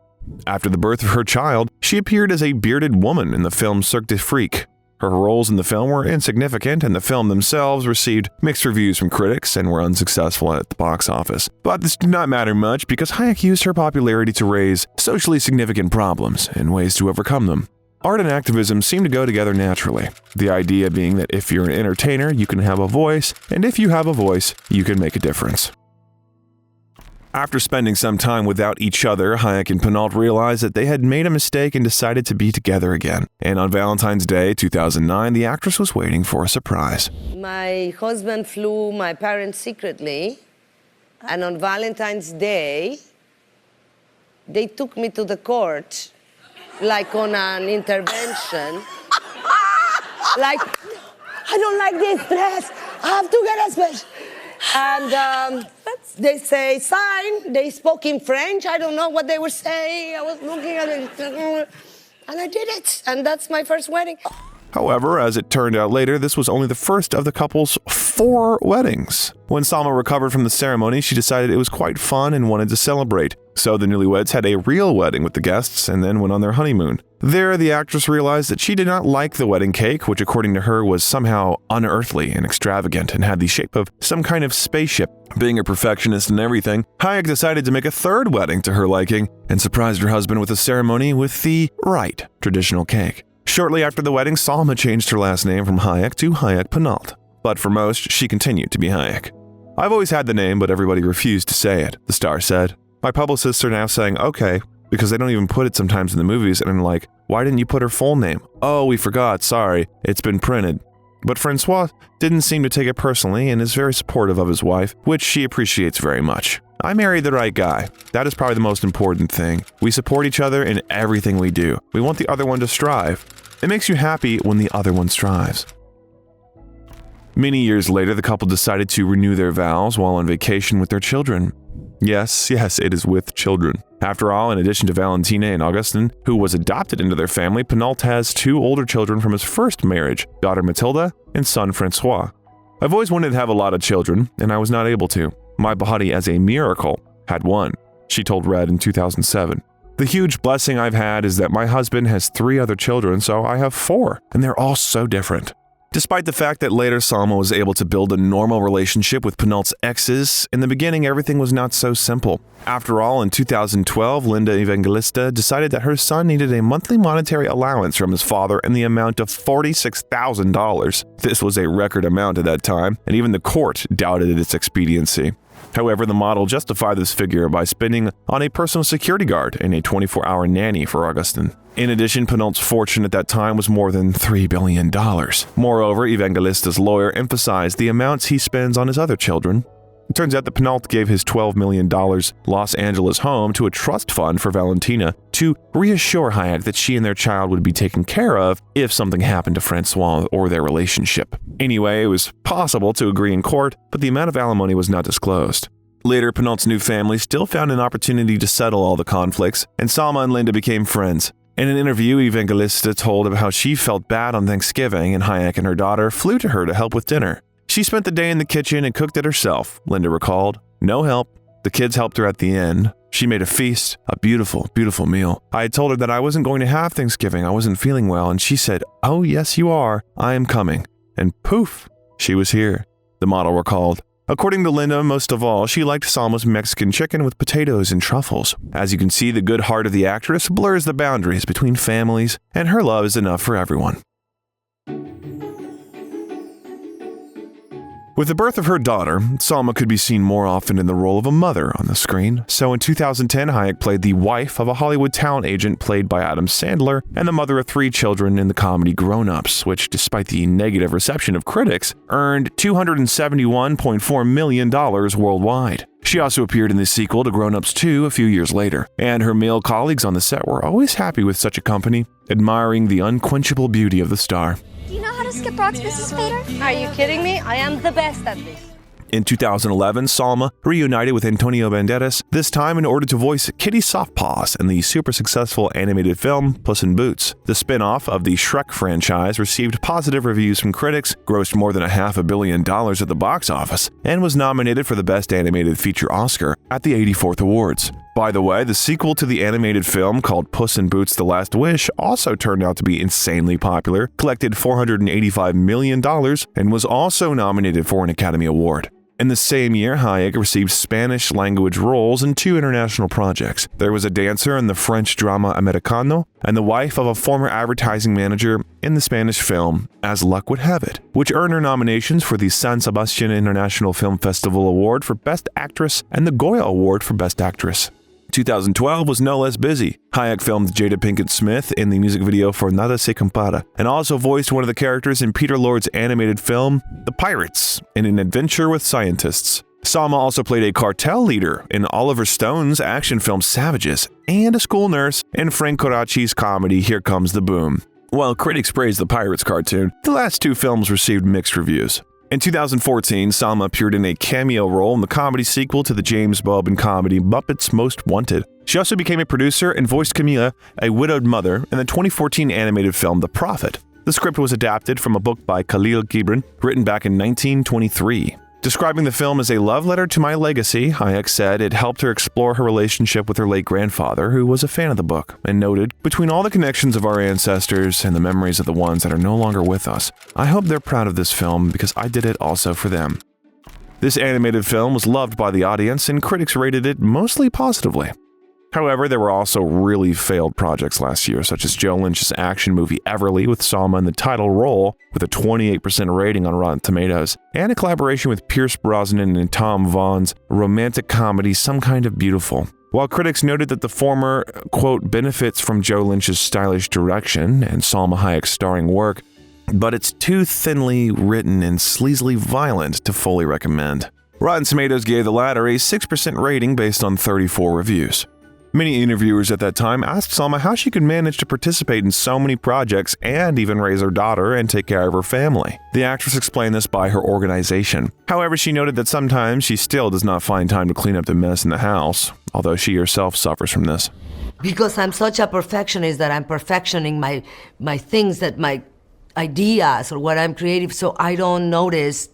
After the birth of her child, she appeared as a bearded woman in the film Cirque du Freak. Her roles in the film were insignificant, and the film themselves received mixed reviews from critics and were unsuccessful at the box office. But this did not matter much because Hayek used her popularity to raise socially significant problems and ways to overcome them. Art and activism seem to go together naturally, the idea being that if you're an entertainer, you can have a voice, and if you have a voice, you can make a difference. After spending some time without each other, Hayek and Pinault realized that they had made a mistake and decided to be together again. And on Valentine's Day 2009, the actress was waiting for a surprise. My husband flew my parents secretly, and on Valentine's Day, they took me to the court, like on an intervention. Like, I don't like this dress, I have to get a special. And they say, sign. They spoke in French. I don't know what they were saying. I was looking at it, and I did it. And that's my first wedding. However, as it turned out later, this was only the first of the couple's 4 weddings. When Salma recovered from the ceremony, she decided it was quite fun and wanted to celebrate. So the newlyweds had a real wedding with the guests and then went on their honeymoon. There, the actress realized that she did not like the wedding cake, which according to her was somehow unearthly and extravagant and had the shape of some kind of spaceship. Being a perfectionist and everything, Hayek decided to make a 3rd wedding to her liking and surprised her husband with a ceremony with the right traditional cake. Shortly after the wedding, Salma changed her last name from Hayek to Hayek Pinault. But for most, she continued to be Hayek. I've always had the name, but everybody refused to say it, the star said. My publicists are now saying, okay, because they don't even put it sometimes in the movies, and I'm like, why didn't you put her full name? Oh, we forgot, sorry, it's been printed. But François didn't seem to take it personally and is very supportive of his wife, which she appreciates very much. I married the right guy. That is probably the most important thing. We support each other in everything we do. We want the other one to strive. It makes you happy when the other one strives. Many years later, the couple decided to renew their vows while on vacation with their children. Yes, it is with children. After all, in addition to Valentina and Augustin, who was adopted into their family, Penault has 2 older children from his first marriage, daughter Mathilda and son François. I've always wanted to have a lot of children, and I was not able to. My body, as a miracle, had 1, she told Red in 2007. The huge blessing I've had is that my husband has 3 other children, so I have 4, and they're all so different. Despite the fact that later Salma was able to build a normal relationship with Penault's exes, in the beginning everything was not so simple. After all, in 2012, Linda Evangelista decided that her son needed a monthly monetary allowance from his father in the amount of $46,000. This was a record amount at that time, and even the court doubted its expediency. However, the model justified this figure by spending on a personal security guard and a 24-hour nanny for Augustin. In addition, Penault's fortune at that time was more than $3 billion. Moreover, Evangelista's lawyer emphasized the amounts he spends on his other children. It turns out that Penault gave his $12 million Los Angeles home to a trust fund for Valentina to reassure Hayek that she and their child would be taken care of if something happened to François or their relationship. Anyway, it was possible to agree in court, but the amount of alimony was not disclosed. Later, Penault's new family still found an opportunity to settle all the conflicts, and Salma and Linda became friends. In an interview, Evangelista told of how she felt bad on Thanksgiving, and Hayek and her daughter flew to her to help with dinner. She spent the day in the kitchen and cooked it herself, Linda recalled. No help. The kids helped her at the end. She made a feast, a beautiful, beautiful meal. I had told her that I wasn't going to have Thanksgiving. I wasn't feeling well, and she said, "Oh, yes, you are. I am coming." And poof, she was here, the model recalled. According to Linda, most of all, she liked Salma's Mexican chicken with potatoes and truffles. As you can see, the good heart of the actress blurs the boundaries between families, and her love is enough for everyone. With the birth of her daughter, Salma could be seen more often in the role of a mother on the screen. So in 2010, Hayek played the wife of a Hollywood talent agent played by Adam Sandler and the mother of 3 children in the comedy Grown Ups, which, despite the negative reception of critics, earned $271.4 million worldwide. She also appeared in the sequel to Grown Ups 2 a few years later, and her male colleagues on the set were always happy with such a company, admiring the unquenchable beauty of the star. Do you know how to skip rocks, Mrs. Fader? Are you kidding me? I am the best at this. In 2011, Salma reunited with Antonio Banderas, this time in order to voice Kitty Softpaws in the super successful animated film Puss in Boots. The spin-off of the Shrek franchise received positive reviews from critics, grossed more than $500 million at the box office, and was nominated for the Best Animated Feature Oscar at the 84th Awards. By the way, the sequel to the animated film called Puss in Boots: The Last Wish also turned out to be insanely popular, collected $485 million, and was also nominated for an Academy Award. In the same year, Hayek received Spanish-language roles in 2 international projects. There was a dancer in the French drama Americano, and the wife of a former advertising manager in the Spanish film As Luck Would Have It, which earned her nominations for the San Sebastian International Film Festival Award for Best Actress and the Goya Award for Best Actress. 2012 was no less busy. Hayek filmed Jada Pinkett Smith in the music video for Nada Se Compara, and also voiced one of the characters in Peter Lord's animated film The Pirates, in an adventure with scientists. Salma also played a cartel leader in Oliver Stone's action film Savages, and a school nurse in Frank Coraci's comedy Here Comes the Boom. While critics praised the Pirates cartoon, the last 2 films received mixed reviews. In 2014, Salma appeared in a cameo role in the comedy sequel to the James Baldwin comedy Muppets Most Wanted. She also became a producer and voiced Camilla, a widowed mother, in the 2014 animated film The Prophet. The script was adapted from a book by Khalil Gibran, written back in 1923. Describing the film as a love letter to my legacy, Hayek said it helped her explore her relationship with her late grandfather, who was a fan of the book, and noted, "Between all the connections of our ancestors and the memories of the ones that are no longer with us, I hope they're proud of this film because I did it also for them." This animated film was loved by the audience, and critics rated it mostly positively. However, there were also really failed projects last year, such as Joe Lynch's action movie Everly with Salma in the title role with a 28% rating on Rotten Tomatoes, and a collaboration with Pierce Brosnan and Tom Vaughn's romantic comedy Some Kind of Beautiful. While critics noted that the former, quote, benefits from Joe Lynch's stylish direction and Salma Hayek's starring work, but it's too thinly written and sleazily violent to fully recommend. Rotten Tomatoes gave the latter a 6% rating based on 34 reviews. Many interviewers at that time asked Salma how she could manage to participate in so many projects and even raise her daughter and take care of her family. The actress explained this by her organization. However, she noted that sometimes she still does not find time to clean up the mess in the house, although she herself suffers from this. Because I'm such a perfectionist that I'm perfectioning my things, that my ideas or what I'm creative, so I don't notice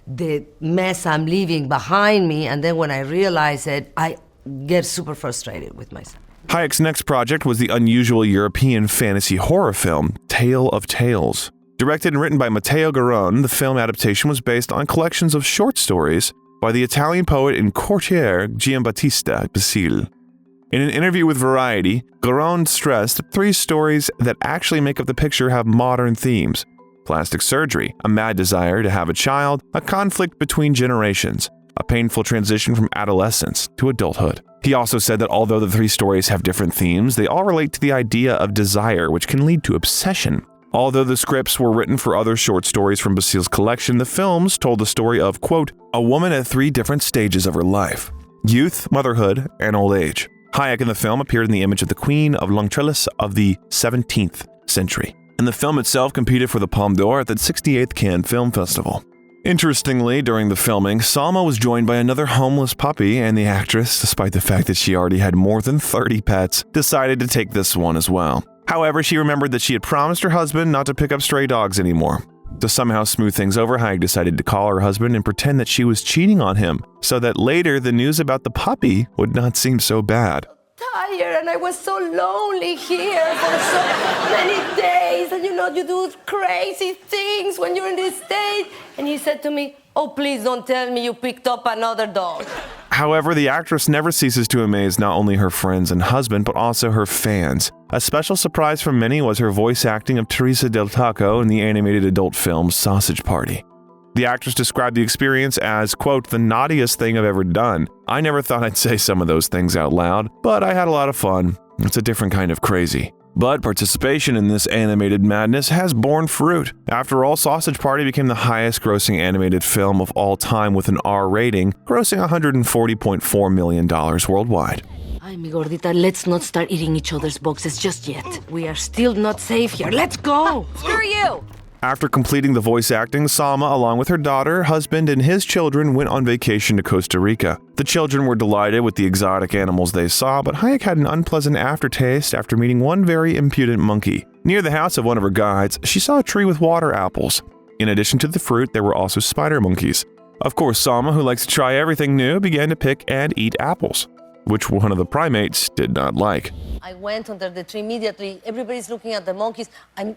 the mess I'm leaving behind me, and then when I realize it, I get super frustrated with myself. Hayek's next project was the unusual European fantasy horror film, Tale of Tales. Directed and written by Matteo Garrone, the film adaptation was based on collections of short stories by the Italian poet and courtier Giambattista Basile. In an interview with Variety, Garrone stressed that 3 stories that actually make up the picture have modern themes: plastic surgery, a mad desire to have a child, a conflict between generations, a painful transition from adolescence to adulthood. He also said that although the 3 stories have different themes, they all relate to the idea of desire, which can lead to obsession. Although the scripts were written for other short stories from Basile's collection, the films told the story of, quote, a woman at 3 different stages of her life: youth, motherhood, and old age. Hayek in the film appeared in the image of the Queen of Latina of the 17th century, and the film itself competed for the Palme d'Or at the 68th Cannes Film Festival. Interestingly, during the filming, Salma was joined by another homeless puppy, and the actress, despite the fact that she already had more than 30 pets, decided to take this one as well. However, she remembered that she had promised her husband not to pick up stray dogs anymore. To somehow smooth things over, Hayek decided to call her husband and pretend that she was cheating on him, so that later the news about the puppy would not seem so bad. Tired, and I was so lonely here for so many days, and you do crazy things when you're in this state. And he said to me, oh, please don't tell me you picked up another dog. However, the actress never ceases to amaze not only her friends and husband, but also her fans. A special surprise for many was her voice acting of Teresa del Taco in the animated adult film Sausage Party. The actress described the experience as, quote, the naughtiest thing I've ever done. I never thought I'd say some of those things out loud, but I had a lot of fun. It's a different kind of crazy. But participation in this animated madness has borne fruit. After all, Sausage Party became the highest-grossing animated film of all time with an R rating, grossing $140.4 million worldwide. Ay, mi gordita, let's not start eating each other's boxes just yet. We are still not safe here. Let's go! Screw you! After completing the voice acting, Salma, along with her daughter, husband, and his children, went on vacation to Costa Rica. The children were delighted with the exotic animals they saw, but Hayek had an unpleasant aftertaste after meeting one very impudent monkey. Near the house of one of her guides, she saw a tree with water apples. In addition to the fruit, there were also spider monkeys. Of course, Salma, who likes to try everything new, began to pick and eat apples, which one of the primates did not like. I went under the tree immediately. Everybody's looking at the monkeys. I'm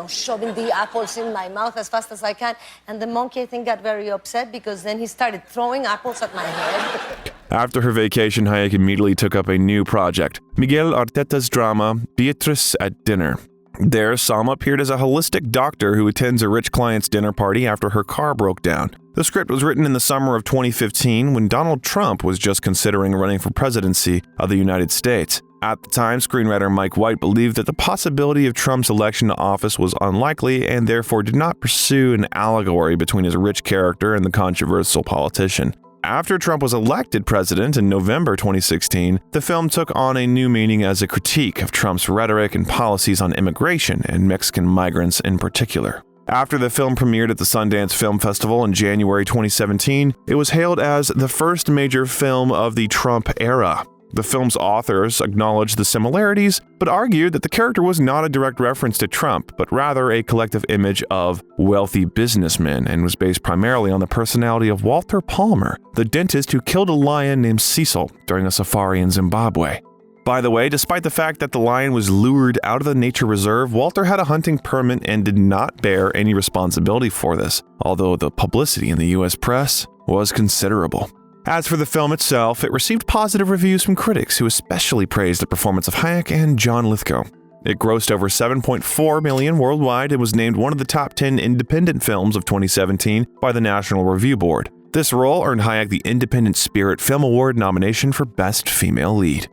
shoving the apples in my mouth as fast as I can. And the monkey, I think, got very upset because then he started throwing apples at my head. After her vacation, Hayek immediately took up a new project, Miguel Arteta's drama, Beatrice at Dinner. There, Salma appeared as a holistic doctor who attends a rich client's dinner party after her car broke down. The script was written in the summer of 2015 when Donald Trump was just considering running for presidency of the United States. At the time, screenwriter Mike White believed that the possibility of Trump's election to office was unlikely and therefore did not pursue an allegory between his rich character and the controversial politician. After Trump was elected president in November 2016, the film took on a new meaning as a critique of Trump's rhetoric and policies on immigration and Mexican migrants in particular. After the film premiered at the Sundance Film Festival in January 2017, it was hailed as the first major film of the Trump era. The film's authors acknowledged the similarities, but argued that the character was not a direct reference to Trump, but rather a collective image of wealthy businessmen and was based primarily on the personality of Walter Palmer, the dentist who killed a lion named Cecil during a safari in Zimbabwe. By the way, despite the fact that the lion was lured out of the nature reserve, Walter had a hunting permit and did not bear any responsibility for this, although the publicity in the US press was considerable. As for the film itself, it received positive reviews from critics who especially praised the performance of Hayek and John Lithgow. It grossed over $7.4 million worldwide and was named one of the top 10 independent films of 2017 by the National Review Board. This role earned Hayek the Independent Spirit Film Award nomination for Best Female Lead.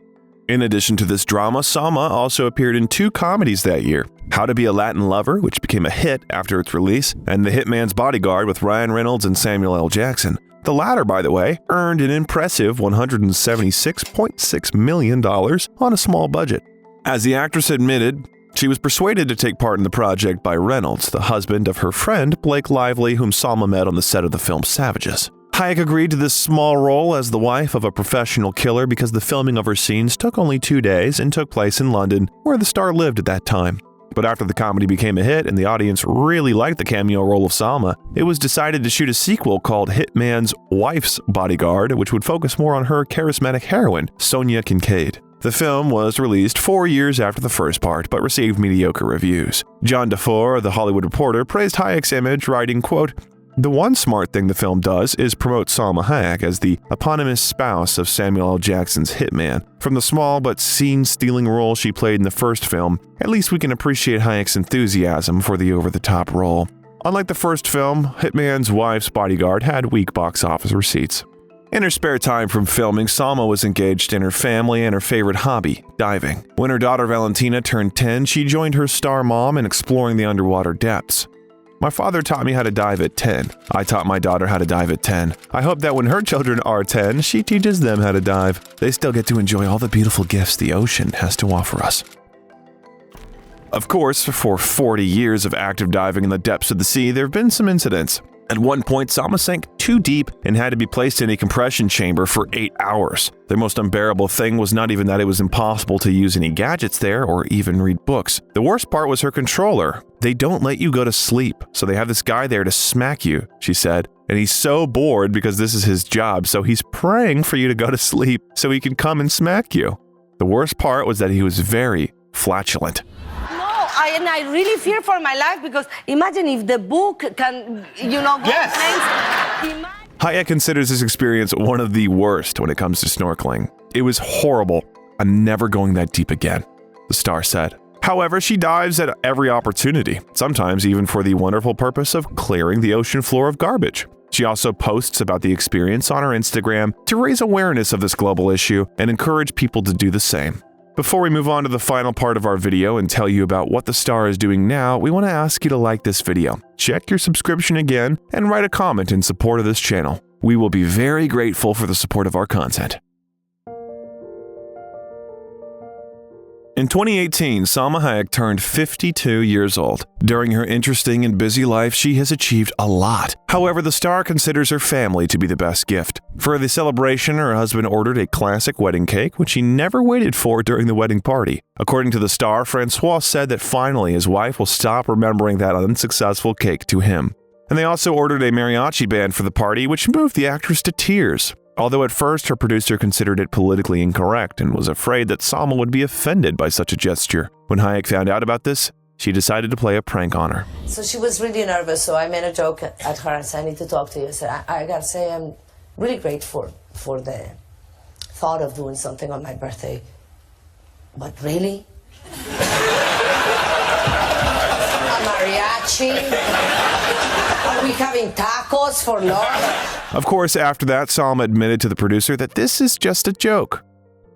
In addition to this drama, Salma also appeared in 2 comedies that year, How to Be a Latin Lover, which became a hit after its release, and The Hitman's Bodyguard with Ryan Reynolds and Samuel L. Jackson. The latter, by the way, earned an impressive $176.6 million on a small budget. As the actress admitted, she was persuaded to take part in the project by Reynolds, the husband of her friend Blake Lively, whom Salma met on the set of the film Savages. Hayek agreed to this small role as the wife of a professional killer because the filming of her scenes took only 2 days and took place in London, where the star lived at that time. But after the comedy became a hit and the audience really liked the cameo role of Salma, it was decided to shoot a sequel called Hitman's Wife's Bodyguard, which would focus more on her charismatic heroine, Sonia Kincaid. The film was released 4 years after the first part, but received mediocre reviews. John DeFore of The Hollywood Reporter praised Hayek's image, writing, quote, "The one smart thing the film does is promote Salma Hayek as the eponymous spouse of Samuel L. Jackson's hitman. From the small but scene-stealing role she played in the first film, at least we can appreciate Hayek's enthusiasm for the over-the-top role." Unlike the first film, Hitman's Wife's Bodyguard had weak box office receipts. In her spare time from filming, Salma was engaged in her family and her favorite hobby, diving. When her daughter Valentina turned 10, she joined her star mom in exploring the underwater depths. "My father taught me how to dive at 10. I taught my daughter how to dive at 10. I hope that when her children are 10, she teaches them how to dive. They still get to enjoy all the beautiful gifts the ocean has to offer us." Of course, for 40 years of active diving in the depths of the sea, there have been some incidents. At one point, Salma sank too deep and had to be placed in a compression chamber for 8 hours. The most unbearable thing was not even that it was impossible to use any gadgets there or even read books. The worst part was her controller. "They don't let you go to sleep, so they have this guy there to smack you," she said. "And he's so bored because this is his job, so he's praying for you to go to sleep so he can come and smack you." The worst part was that he was very flatulent. And I really fear for my life because imagine if the book can, go Yes. planes. Hayek considers this experience one of the worst when it comes to snorkeling. "It was horrible. I'm never going that deep again," the star said. However, she dives at every opportunity, sometimes even for the wonderful purpose of clearing the ocean floor of garbage. She also posts about the experience on her Instagram to raise awareness of this global issue and encourage people to do the same. Before we move on to the final part of our video and tell you about what the star is doing now, we want to ask you to like this video, check your subscription again, and write a comment in support of this channel. We will be very grateful for the support of our content. In 2018, Salma Hayek turned 52 years old. During her interesting and busy life, she has achieved a lot. However, the star considers her family to be the best gift. For the celebration, her husband ordered a classic wedding cake, which he never waited for during the wedding party. According to the star, François said that finally his wife will stop remembering that unsuccessful cake to him. And they also ordered a mariachi band for the party, which moved the actress to tears. Although at first her producer considered it politically incorrect and was afraid that Salma would be offended by such a gesture. When Hayek found out about this, she decided to play a prank on her. So she was really nervous, so I made a joke at her and said, "I need to talk to you." I said, I gotta say, I'm really grateful for the thought of doing something on my birthday. But really? A mariachi? Are we having tacos for lunch? Of course, after that, Salma admitted to the producer that this is just a joke.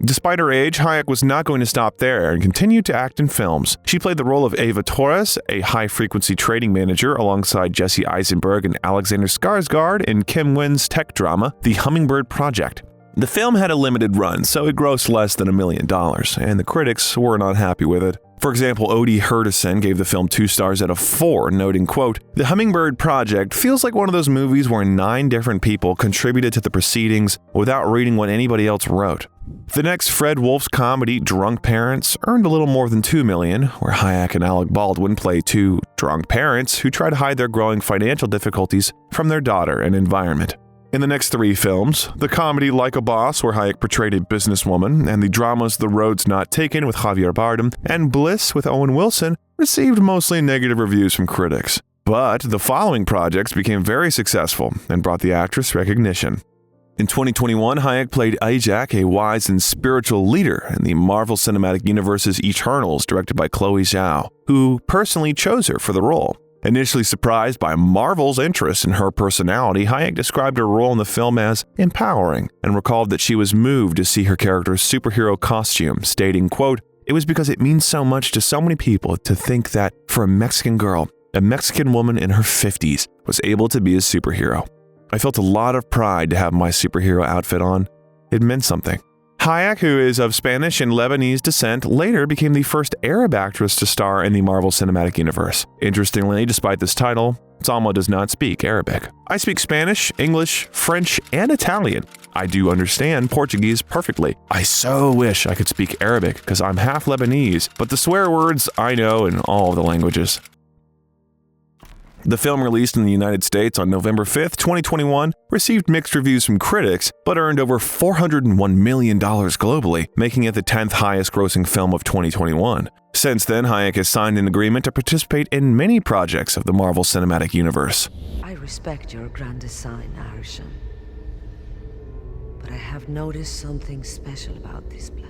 Despite her age, Hayek was not going to stop there and continued to act in films. She played the role of Eva Torres, a high-frequency trading manager, alongside Jesse Eisenberg and Alexander Skarsgård in Kim Nguyen's tech drama, The Hummingbird Project. The film had a limited run, so it grossed less than $1 million, and the critics were not happy with it. For example, Odie Herdison gave the film 2 stars out of 4, noting, quote, "The Hummingbird Project feels like one of those movies where 9 different people contributed to the proceedings without reading what anybody else wrote." The next Fred Wolf's comedy, Drunk Parents, earned a little more than $2 million, where Hayek and Alec Baldwin play 2 drunk parents who try to hide their growing financial difficulties from their daughter and environment. In the next 3 films, the comedy Like a Boss, where Hayek portrayed a businesswoman, and the dramas The Road's Not Taken with Javier Bardem and Bliss with Owen Wilson, received mostly negative reviews from critics. But the following projects became very successful and brought the actress recognition. In 2021, Hayek played Ajak, a wise and spiritual leader in the Marvel Cinematic Universe's Eternals, directed by Chloe Zhao, who personally chose her for the role. Initially surprised by Marvel's interest in her personality, Hayek described her role in the film as empowering and recalled that she was moved to see her character's superhero costume, stating, quote, "It was because it means so much to so many people to think that for a Mexican girl, a Mexican woman in her 50s was able to be a superhero. I felt a lot of pride to have my superhero outfit on. It meant something." Hayek, who is of Spanish and Lebanese descent, later became the first Arab actress to star in the Marvel Cinematic Universe. Interestingly, despite this title, Salma does not speak Arabic. "I speak Spanish, English, French, and Italian. I do understand Portuguese perfectly. I so wish I could speak Arabic because I'm half Lebanese, but the swear words I know in all of the languages." The film, released in the United States on November 5, 2021, received mixed reviews from critics, but earned over $401 million globally, making it the 10th highest-grossing film of 2021. Since then, Hayek has signed an agreement to participate in many projects of the Marvel Cinematic Universe. I respect your grand design, Arshan. But I have noticed something special about this planet.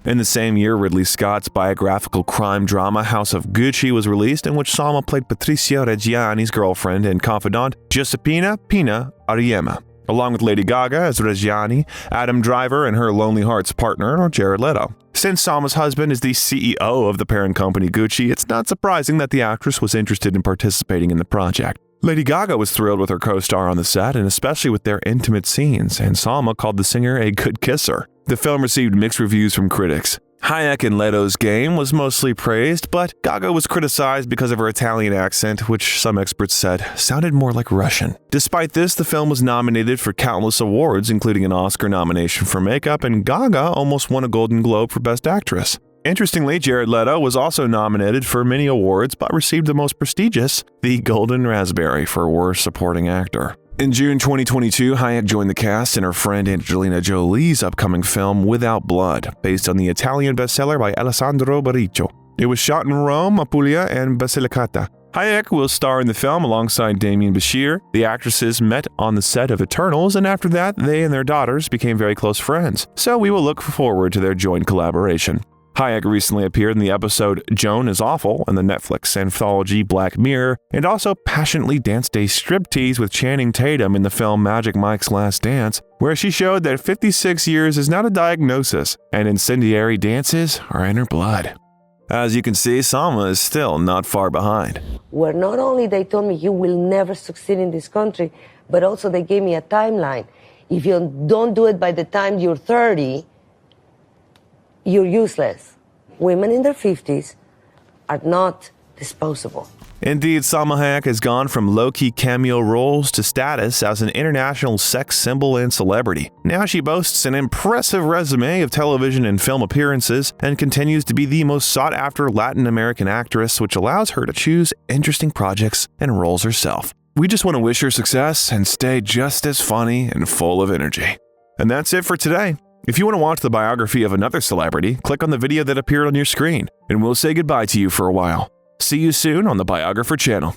In the same year, Ridley Scott's biographical crime drama House of Gucci was released, in which Salma played Patricia Reggiani's girlfriend and confidant, Giuseppina "Pina" Auriemma, along with Lady Gaga as Reggiani, Adam Driver and her Lonely Hearts partner, Jared Leto. Since Salma's husband is the CEO of the parent company Gucci, it's not surprising that the actress was interested in participating in the project. Lady Gaga was thrilled with her co-star on the set, and especially with their intimate scenes, and Salma called the singer a good kisser. The film received mixed reviews from critics. Hayek and Leto's game was mostly praised, but Gaga was criticized because of her Italian accent, which some experts said sounded more like Russian. Despite this, the film was nominated for countless awards, including an Oscar nomination for makeup, and Gaga almost won a Golden Globe for Best Actress. Interestingly, Jared Leto was also nominated for many awards, but received the most prestigious, the Golden Raspberry, for Worst Supporting Actor. In June 2022, Hayek joined the cast in her friend Angelina Jolie's upcoming film Without Blood, based on the Italian bestseller by Alessandro Baricco. It was shot in Rome, Apulia, and Basilicata. Hayek will star in the film alongside Damien Bashir. The actresses met on the set of Eternals, and after that, they and their daughters became very close friends. So we will look forward to their joint collaboration. Hayek recently appeared in the episode Joan is Awful in the Netflix anthology Black Mirror, and also passionately danced a striptease with Channing Tatum in the film Magic Mike's Last Dance, where she showed that 56 years is not a diagnosis, and incendiary dances are in her blood. As you can see, Salma is still not far behind. Where not only they told me you will never succeed in this country, but also they gave me a timeline. If you don't do it by the time you're 30, you're useless. Women in their 50s are not disposable. Indeed, Salma Hayek has gone from low-key cameo roles to status as an international sex symbol and celebrity. Now she boasts an impressive resume of television and film appearances and continues to be the most sought-after Latin American actress, which allows her to choose interesting projects and roles herself. We just want to wish her success and stay just as funny and full of energy. And that's it for today. If you want to watch the biography of another celebrity, click on the video that appeared on your screen, and we'll say goodbye to you for a while. See you soon on the Biographer channel.